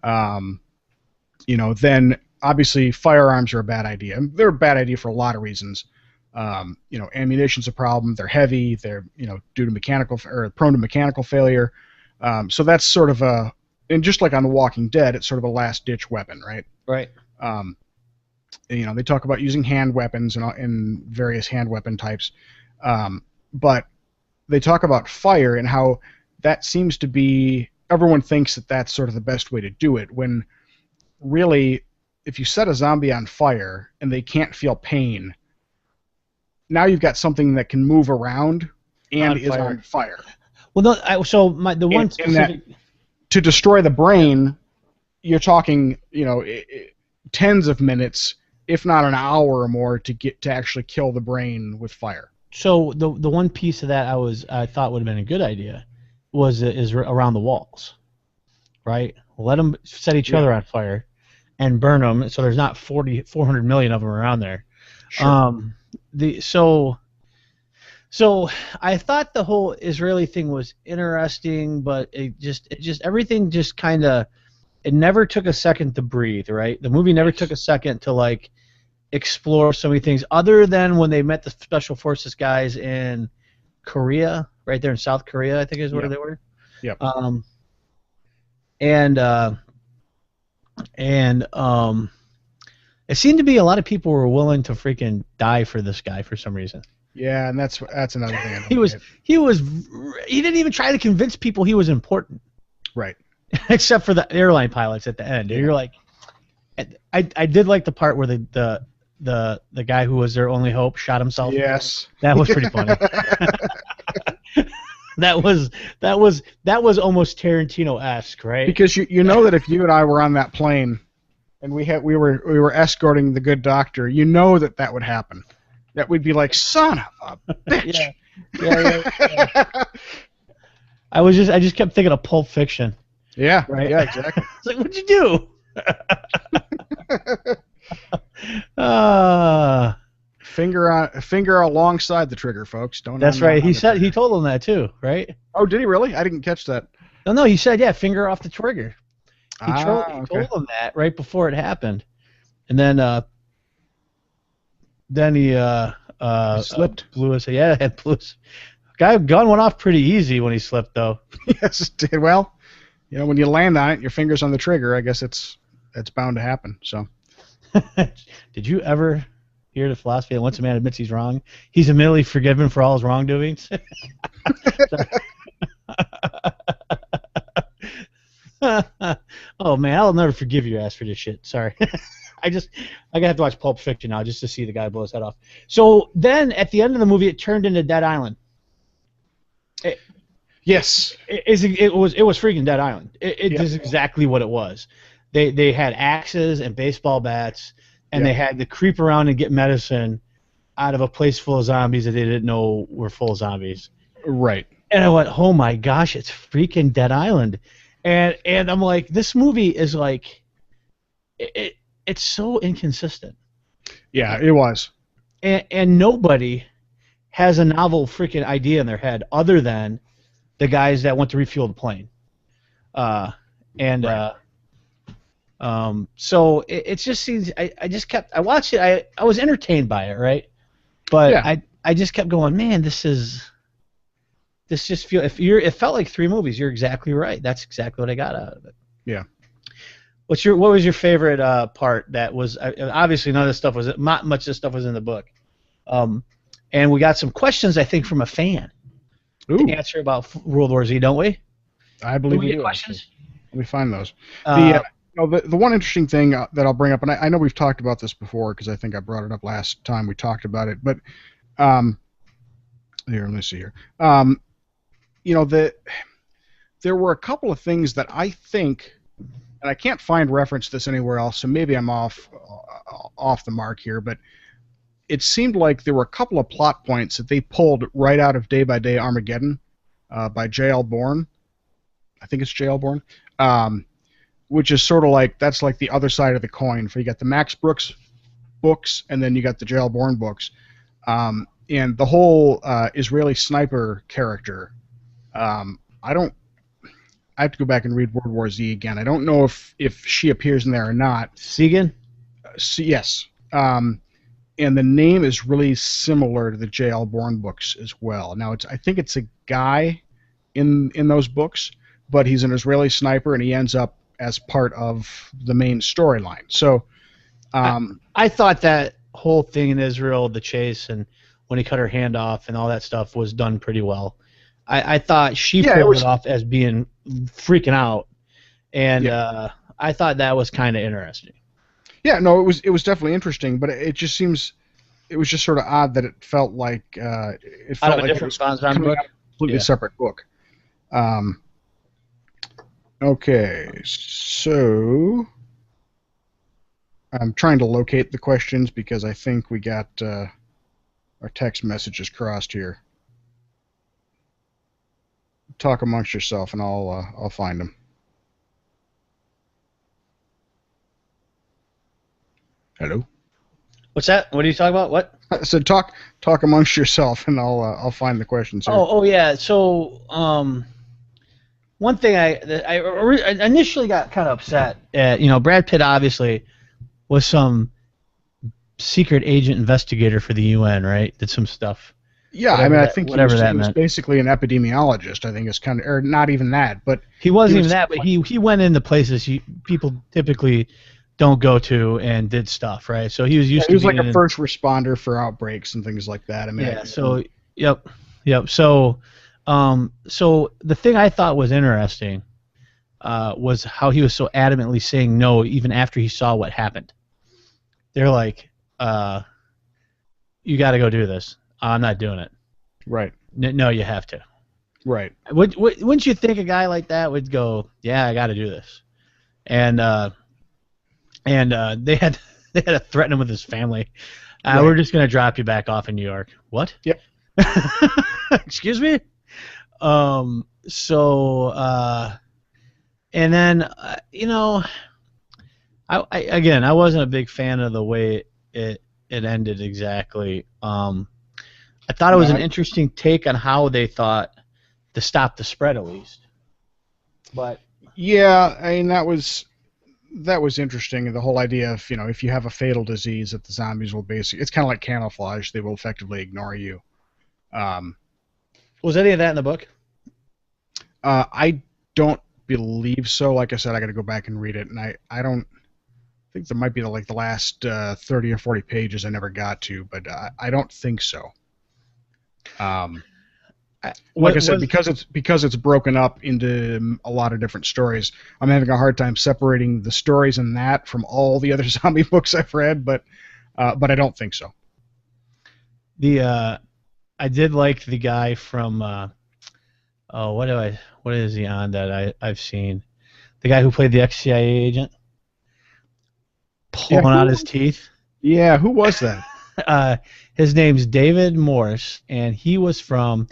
S2: then obviously firearms are a bad idea. They're a bad idea for a lot of reasons. Ammunition's a problem. They're heavy. They're due to prone to mechanical failure. So that's sort of and just like on The Walking Dead, it's sort of a last-ditch weapon, right?
S1: Right.
S2: They talk about using hand weapons and various hand weapon types, but they talk about fire and how that seems to be, everyone thinks that that's sort of the best way to do it, when really, if you set a zombie on fire and they can't feel pain, now you've got something that can move around and is on fire.
S1: Well, no,
S2: to destroy the brain, you're talking, tens of minutes, if not an hour or more, to actually kill the brain with fire.
S1: So the one piece of that I thought would have been a good idea is around the walls, right? Let them set each other on fire and burn them, so there's not 400 million of them around there.
S2: Sure.
S1: So I thought the whole Israeli thing was interesting, but it just everything just kind of, it never took a second to breathe, right? The movie never took a second to explore so many things, other than when they met the special forces guys in Korea, right there in South Korea, I think is where they were.
S2: Yep.
S1: It seemed to be a lot of people were willing to freaking die for this guy for some reason.
S2: Yeah, and that's another thing.
S1: He didn't even try to convince people he was important.
S2: Right.
S1: Except for the airline pilots at the end. Yeah. You're like, I did like the part where the guy who was their only hope shot himself.
S2: Yes.
S1: That was pretty funny. That was almost Tarantino-esque, right?
S2: Because you know that if you and I were on that plane and we were escorting the good doctor, you know that would happen. That we'd be like, son of a bitch.
S1: Yeah. I just kept thinking of Pulp Fiction.
S2: Yeah.
S1: Right.
S2: Yeah. Exactly.
S1: It's like, what'd you do?
S2: Finger alongside the trigger, folks. Don't.
S1: That's right. He told them that too, right?
S2: Oh, did he really? I didn't catch that.
S1: No. He said, yeah, finger off the trigger. He
S2: okay.
S1: told them that right before it happened, and then he
S2: slipped.
S1: Blew us. Yeah, it blew us. Gun went off pretty easy when he slipped, though.
S2: Yes, it did. Well, when you land on it, your finger's on the trigger. I guess it's bound to happen. So.
S1: Did you ever hear the philosophy that once a man admits he's wrong, he's immediately forgiven for all his wrongdoings? Oh man, I'll never forgive your ass for this shit. Sorry. I gotta have to watch Pulp Fiction now just to see the guy blow his head off. So then at the end of the movie, it turned into Dead Island.
S2: Yes.
S1: It was freaking Dead Island. It is exactly what it was. They had axes and baseball bats, and they had to creep around and get medicine out of a place full of zombies that they didn't know were full of zombies.
S2: Right.
S1: And I went, oh my gosh, it's freaking Dead Island. And I'm like, this movie is like, it's so inconsistent.
S2: Yeah, it was.
S1: And nobody has a novel freaking idea in their head other than the guys that went to refuel the plane. So it just seems I watched it. I was entertained by it, right? But I just kept going, man, this just it felt like three movies. You're exactly right. That's exactly what I got out of it.
S2: Yeah.
S1: What was your favorite part? That was obviously none of this stuff was not much of this stuff was in the book. And we got some questions I think from a fan to answer about World War Z, don't we?
S2: I believe we
S1: do. Questions?
S2: Let me find those. The one interesting thing that I'll bring up, and I know we've talked about this before because I think I brought it up last time we talked about it, but here, let me see here. There were a couple of things that I think, and I can't find reference to this anywhere else, so maybe I'm off the mark here, but it seemed like there were a couple of plot points that they pulled right out of Day by Day Armageddon by J.L. Bourne. I think it's J.L. Bourne. Which is sort of like, that's like the other side of the coin. For you got the Max Brooks books, and then you got the J.L. Bourne books. And the whole Israeli sniper character, I have to go back and read World War Z again. I don't know if she appears in there or not.
S1: Segan?
S2: Yes. And the name is really similar to the J.L. Bourne books as well. Now, I think it's a guy in those books, but he's an Israeli sniper, and he ends up as part of the main storyline. So,
S1: I thought that whole thing in Israel, the chase, and when he cut her hand off and all that stuff was done pretty well. I thought she pulled it off as being freaking out, and I thought that was kind of interesting.
S2: Yeah, no, it was definitely interesting, but it just seems it was just sort of odd that it felt like it felt like
S1: different SpongeBob book,
S2: completely separate book. Okay, so I'm trying to locate the questions because I think we got our text messages crossed here. Talk amongst yourself, and I'll find them. Hello.
S1: What's that? What are you talking about? What?
S2: I said talk amongst yourself, and I'll find the questions here.
S1: Oh yeah. So one thing I initially got kind of upset at, Brad Pitt obviously was some secret agent investigator for the UN, right? Did some stuff.
S2: Yeah, I mean, I think he was
S1: meant.
S2: basically an epidemiologist. I think it's kind of, or not even that, but
S1: he wasn't even that. But he went into places people typically don't go to and did stuff, right? So he was used to.
S2: He was like a first responder for outbreaks and things like that. I mean,
S1: yeah. So yep. So, so the thing I thought was interesting was how he was so adamantly saying no even after he saw what happened. They're like, you got to go do this. I'm not doing it.
S2: Right.
S1: No, you have to.
S2: Right.
S1: Wouldn't you think a guy like that would go, yeah, I got to do this, and they had to threaten him with his family. Right. We're just gonna drop you back off in New York. What?
S2: Yep.
S1: Excuse me. So and then you know, I wasn't a big fan of the way it ended exactly. I thought it was an interesting take on how they thought to stop the spread, at least. But
S2: yeah, I mean that was interesting. The whole idea of, you know, if you have a fatal disease, that the zombies will basically, it's kind of like camouflage. They will effectively ignore you.
S1: Was any of that in the book?
S2: I don't believe so. Like I said, I got to go back and read it, and I don't think there might be the last 30 or 40 pages I never got to, but I don't think so. Like I said, because it's broken up into a lot of different stories, I'm having a hard time separating the stories in that from all the other zombie books I've read, but I don't think so.
S1: I did like the guy from what is he on that I've seen? The guy who played the ex-CIA agent pulling out his teeth.
S2: Yeah, who was that?
S1: His name's David Morse, and he was from.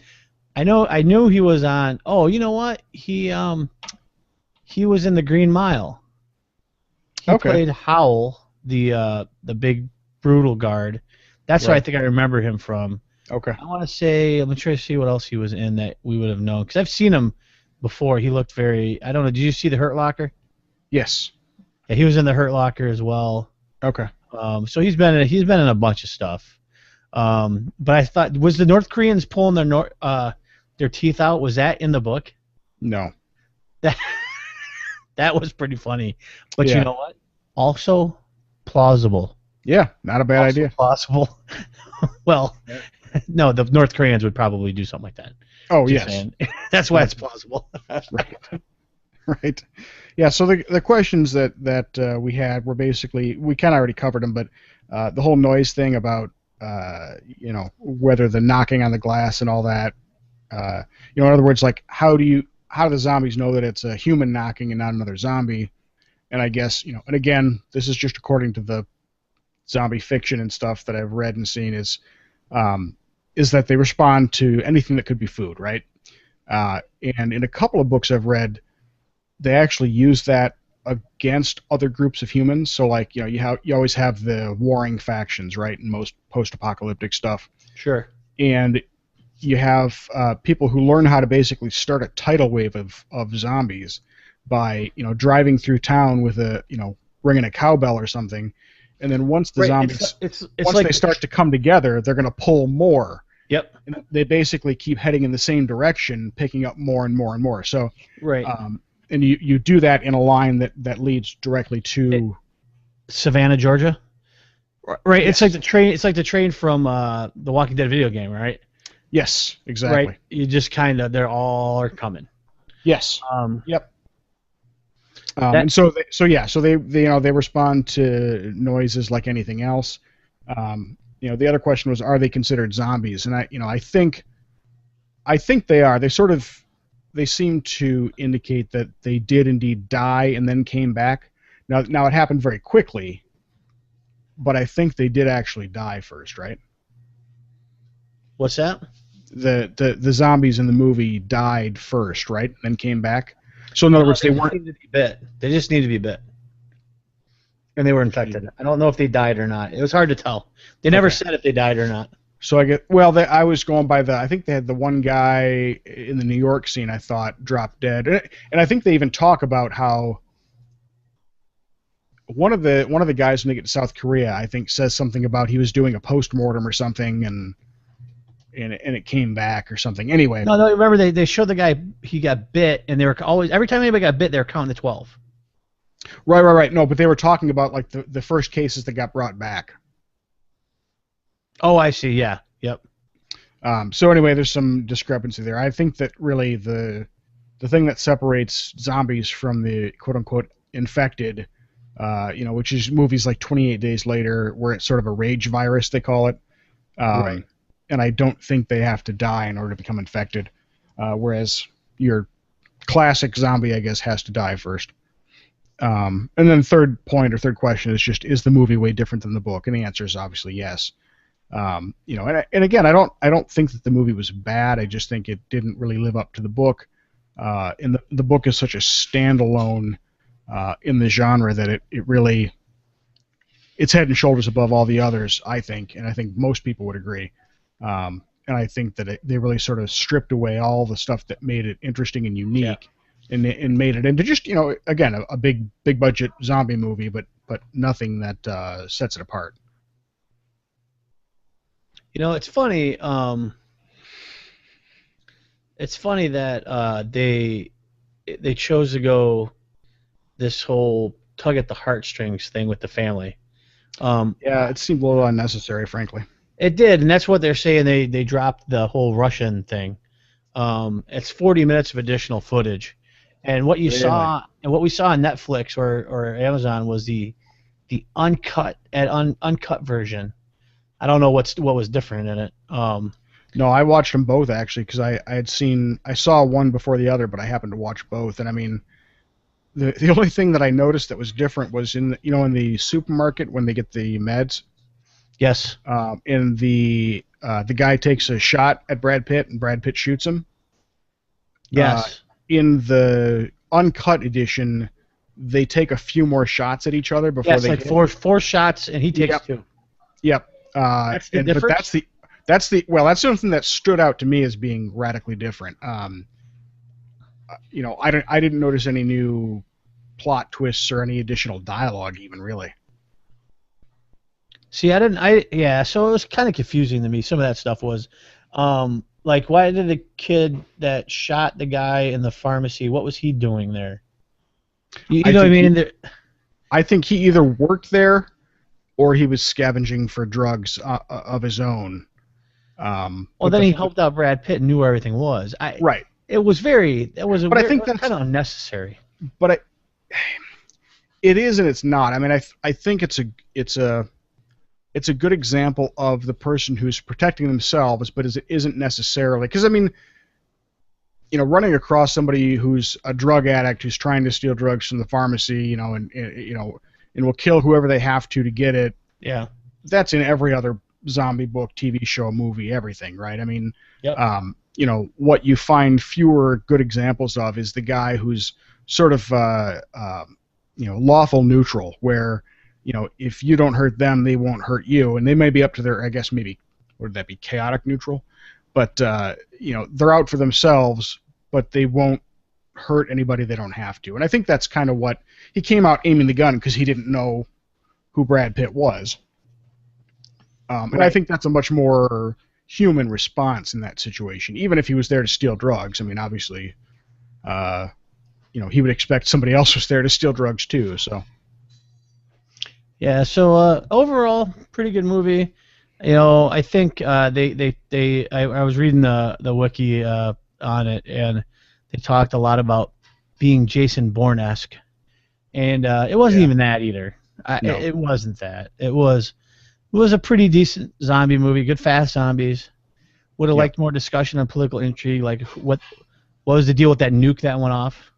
S1: I knew he was on. Oh, you know what? He was in the Green Mile. He played Howl, the big brutal guard. That's where I think I remember him from.
S2: Okay.
S1: I want to say, I'm trying to see what else he was in that we would have known, because I've seen him before. He looked very. I don't know. Did you see the Hurt Locker?
S2: Yes.
S1: Yeah, he was in the Hurt Locker as well.
S2: Okay.
S1: So he's been in a bunch of stuff. But I thought, was the North Koreans pulling their teeth out? Was that in the book?
S2: No.
S1: That was pretty funny. But you know what? Also plausible.
S2: Yeah, not a bad idea.
S1: Plausible. Well, no, the North Koreans would probably do something like that.
S2: Oh, yes.
S1: That's why it's plausible.
S2: Right. Yeah, so the questions that we had were basically, we kind of already covered them, but the whole noise thing about, whether the knocking on the glass and all that, in other words, like, how do the zombies know that it's a human knocking and not another zombie? And I guess, and again, this is just according to the zombie fiction and stuff that I've read and seen, is that they respond to anything that could be food, right? And in a couple of books I've read, they actually use that against other groups of humans. So, like, you always have the warring factions, right, in most post-apocalyptic stuff.
S1: Sure.
S2: And you have people who learn how to basically start a tidal wave of zombies by driving through town with ringing a cowbell or something, and then once the zombies they start to come together, they're going to pull more.
S1: Yep.
S2: And they basically keep heading in the same direction, picking up more and more and more. So
S1: right.
S2: And you do that in a line that leads directly to
S1: Savannah, Georgia. Right.
S2: Yes.
S1: It's like the train. It's like the train from the Walking Dead video game, right?
S2: Yes, exactly.
S1: Right. You just they're all coming.
S2: Yes.
S1: Yep.
S2: And so they respond to noises like anything else. The other question was, are they considered zombies? And I think they are. They seem to indicate that they did indeed die and then came back. Now it happened very quickly, but I think they did actually die first, right?
S1: What's that?
S2: The zombies in the movie died first, right? And then came back. So in other words, they weren't.
S1: Need to be bit. They just need to be bit, and they were infected. I don't know if they died or not. It was hard to tell. They never said if they died or not.
S2: So I was going by I think they had the one guy in the New York scene I thought dropped dead, and I think they even talk about how one of the guys when they get to South Korea, I think, says something about he was doing a post-mortem or something, and and it came back or something. Anyway.
S1: No, remember they showed the guy, he got bit, and they were always, every time anybody got bit, they were counting the 12.
S2: Right. No, but they were talking about like the first cases that got brought back.
S1: Oh, I see. Yeah. Yep.
S2: So anyway, there's some discrepancy there. I think that really the thing that separates zombies from the quote-unquote infected, which is movies like 28 Days Later, where it's sort of a rage virus, they call it.
S1: Right.
S2: And I don't think they have to die in order to become infected, whereas your classic zombie, I guess, has to die first. And then third question is just, is the movie way different than the book? And the answer is obviously yes. And again, I don't think that the movie was bad. I just think it didn't really live up to the book. And the book is such a standalone in the genre that it's head and shoulders above all the others, I think, and I think most people would agree. And I think that they really sort of stripped away all the stuff that made it interesting and unique, and made it into just, again, a big budget zombie movie, but nothing that sets it apart.
S1: It's funny. It's funny that they chose to go this whole tug at the heartstrings thing with the family.
S2: It seemed a little unnecessary, frankly.
S1: It did, and that's what they're saying. They dropped the whole Russian thing. It's 40 minutes of additional footage, and what you saw and what we saw on Netflix or Amazon was the uncut version. I don't know what was different in it.
S2: No, I watched them both actually because I saw one before the other, but I happened to watch both, and I mean, the only thing that I noticed that was different was in the supermarket when they get the meds.
S1: Yes.
S2: And the guy takes a shot at Brad Pitt and Brad Pitt shoots him.
S1: Yes.
S2: In the uncut edition, they take a few more shots at each other before they.
S1: Yes, like four shots, and he takes two.
S2: Yep.
S1: That's the difference?
S2: But that's something that stood out to me as being radically different. I didn't notice any new plot twists or any additional dialogue even really.
S1: See, so it was kind of confusing to me. Some of that stuff was, like, why did the kid that shot the guy in the pharmacy, what was he doing there? You know what I mean?
S2: I think he either worked there or he was scavenging for drugs of his own.
S1: Well, then he helped out Brad Pitt and knew where everything was.
S2: Right.
S1: It was I think that's kind of unnecessary.
S2: But it is and it's not. I mean, I think it's a good example of the person who's protecting themselves, but it isn't necessarily, because I mean, running across somebody who's a drug addict who's trying to steal drugs from the pharmacy, and will kill whoever they have to get it.
S1: Yeah.
S2: That's in every other zombie book, TV show, movie, everything, right? I mean,
S1: yep.
S2: What you find fewer good examples of is the guy who's sort of, lawful neutral, where, if you don't hurt them, they won't hurt you, and they may be up to their, I guess maybe, would that be chaotic neutral? But, they're out for themselves, but they won't hurt anybody they don't have to. And I think that's kind of what, he came out aiming the gun because he didn't know who Brad Pitt was. And I think that's a much more human response in that situation, even if he was there to steal drugs. I mean, obviously, he would expect somebody else was there to steal drugs too. So.
S1: Yeah. So overall, pretty good movie. I think I was reading the wiki on it, and they talked a lot about being Jason Bourne-esque, and it wasn't even that either. No. It wasn't that. It was a pretty decent zombie movie. Good fast zombies. Would have liked more discussion on political intrigue, like what was the deal with that nuke that went off,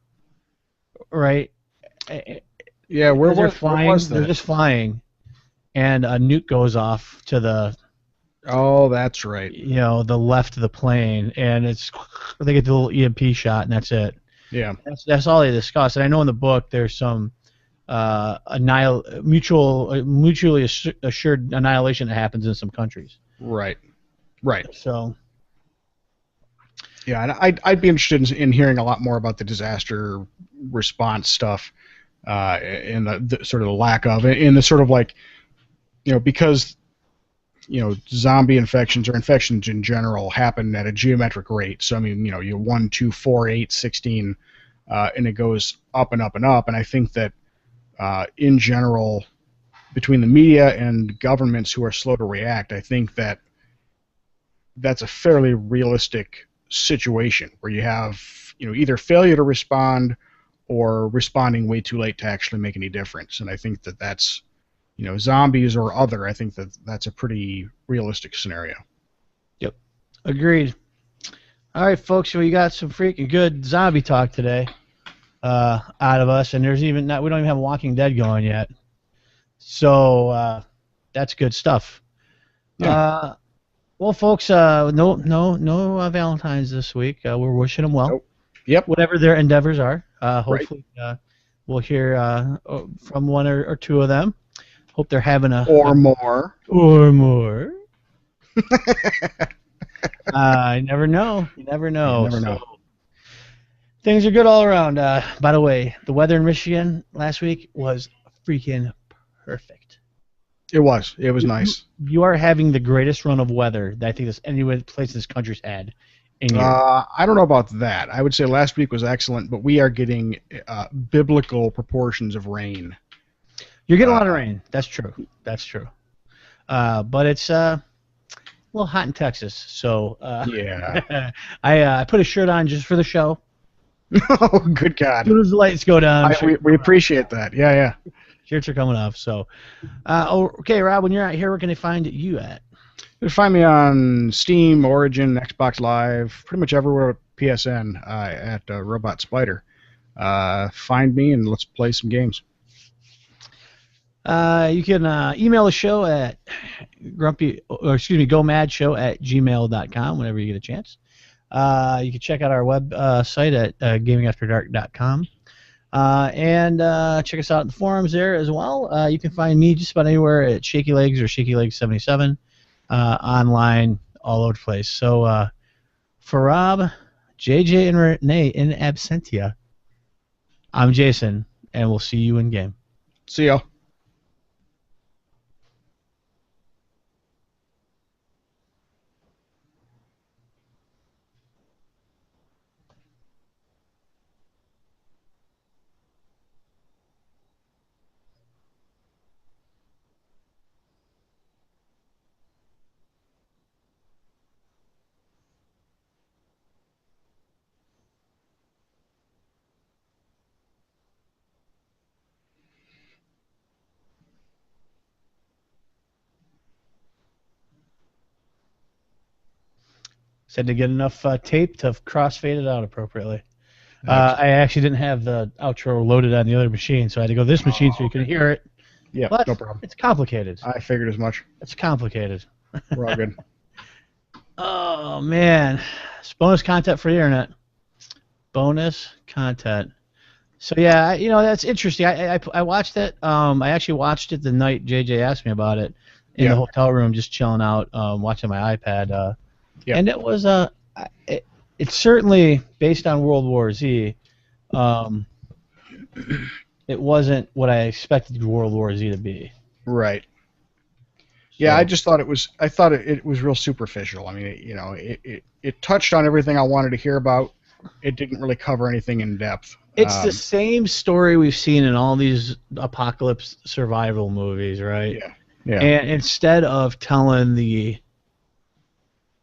S1: right?
S2: Yeah, where was that?
S1: They're just flying, and a nuke goes off to the.
S2: Oh, that's right.
S1: The left of the plane, and they get the little EMP shot, and that's it.
S2: Yeah.
S1: That's all they discuss. And I know in the book there's some mutually assured annihilation that happens in some countries.
S2: Right.
S1: So.
S2: Yeah, and I'd be interested in hearing a lot more about the disaster response stuff, and the sort of the lack of it, and the sort of like, because zombie infections or infections in general happen at a geometric rate. So I mean, you 1, 2, 4, 8, 16, and it goes up and up and up. And I think that in general, between the media and governments who are slow to react, I think that that's a fairly realistic situation where you have either failure to respond or responding way too late to actually make any difference. And I think that that's zombies or other. I think that that's a pretty realistic scenario.
S1: Yep, agreed. All right, folks, so we got some freaking good zombie talk today out of us, and we don't even have Walking Dead going yet. So that's good stuff.
S2: Yeah.
S1: Well, folks, no Valentine's this week. We're wishing them well.
S2: Nope. Yep.
S1: Whatever their endeavors are. Hopefully, we'll hear from one or two of them. Hope they're having
S2: more.
S1: Or more. You never know. You never know.
S2: You never know.
S1: Things are good all around. By the way, the weather in Michigan last week was freaking perfect.
S2: It was. It was nice.
S1: You are having the greatest run of weather that I think any place in this country's had.
S2: I don't know about that. I would say last week was excellent, but we are getting biblical proportions of rain.
S1: You're getting a lot of rain. That's true. That's true. But it's a little hot in Texas, so
S2: yeah.
S1: I put a shirt on just for the show.
S2: Oh, good God!
S1: As soon as the lights go down,
S2: we appreciate that. Yeah.
S1: Shirts are coming off. So, okay, Rob, when you're out here, where can they find you at?
S2: You can find me on Steam, Origin, Xbox Live, pretty much everywhere with PSN at Robot Spider. Find me and let's play some games.
S1: You can email the show at gomadshow@gmail.com whenever you get a chance. You can check out our website at gamingafterdark.com. And check us out in the forums there as well. You can find me just about anywhere at Shaky Legs or Shaky Legs 77 online, all over the place. So for Rob, JJ, and Renee in absentia, I'm Jason, and we'll see you in game.
S2: See ya.
S1: Said to get enough tape to crossfade it out appropriately. I actually didn't have the outro loaded on the other machine, so I had to go to this machine so you can hear it.
S2: Yeah,
S1: but
S2: no problem.
S1: It's complicated.
S2: I figured as much.
S1: It's complicated.
S2: We're all good.
S1: Oh, man. It's bonus content for the internet. Bonus content. So, yeah, that's interesting. I watched it. I actually watched it the night JJ asked me about it in the hotel room, just chilling out, watching my iPad. And it was it's certainly based on World War Z. It wasn't what I expected World War Z to be.
S2: Right. Yeah, I just thought it was. I thought it was real superficial. I mean, it touched on everything I wanted to hear about. It didn't really cover anything in depth.
S1: It's the same story we've seen in all these apocalypse survival movies, right?
S2: Yeah.
S1: And instead of telling the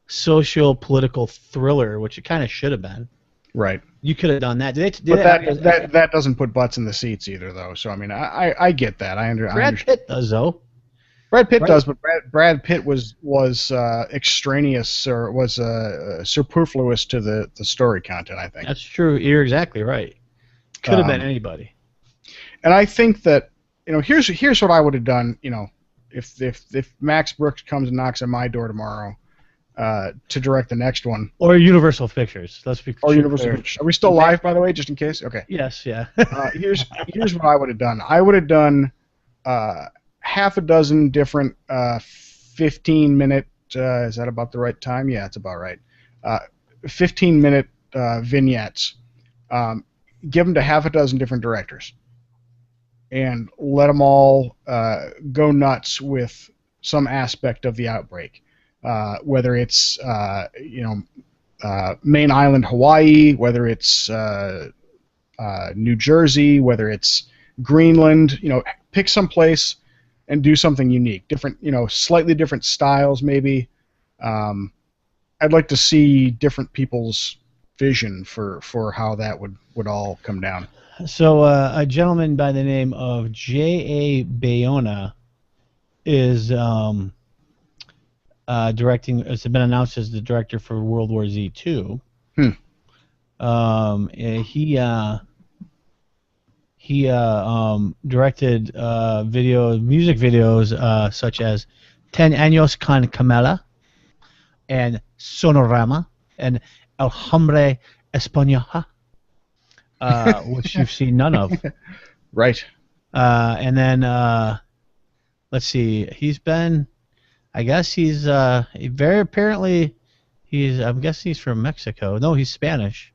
S1: social-political thriller, which it kind of should have been,
S2: right?
S1: You could have done that.
S2: But that doesn't put butts in the seats either, though. So I mean, I get that.
S1: Brad Pitt does, though.
S2: Brad Pitt does, but Brad Pitt was extraneous or was superfluous to the story content, I think.
S1: That's true. You're exactly right. Could have been anybody.
S2: And I think that here's what I would have done. If Max Brooks comes and knocks on my door tomorrow to direct the next one,
S1: or Universal Pictures. Let's be
S2: or Universal Pictures. Are we still live, by the way, just in case? Okay.
S1: Yes. Yeah.
S2: Here's what I would have done. I would have done half a dozen different 15-minute. Is that about the right time? Yeah, it's about right. 15-minute vignettes. Give them to half a dozen different directors, and let them all go nuts with some aspect of the outbreak, whether it's main island Hawaii, whether it's New Jersey, whether it's Greenland. Pick some place and do something unique, different, slightly different styles maybe. I'd like to see different people's vision for how that would all come down.
S1: So a gentleman by the name of J.A. Bayona is directing. It's been announced as the director for World War Z 2. He directed music videos such as Ten Años con Camela and Sonorama and El Hombre Español, which you've seen none of.
S2: Right.
S1: And then let's see. I guess he's very apparently I'm guessing he's from Mexico. No, he's Spanish.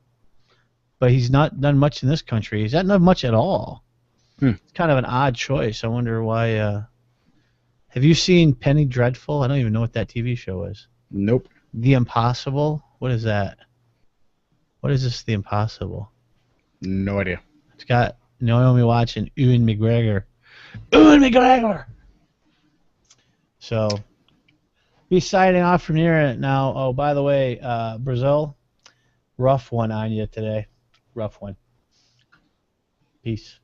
S1: But he's not done much in this country. He's not done much at all. It's kind of an odd choice. I wonder why. Have you seen Penny Dreadful? I don't even know what that TV show is.
S2: Nope.
S1: The Impossible? What is that? What is this, The Impossible?
S2: No idea.
S1: It's got Naomi Watts and Ewan McGregor. Ewan McGregor! So, be signing off from here now. Oh, by the way, Brazil, rough one on you today. Rough one. Peace.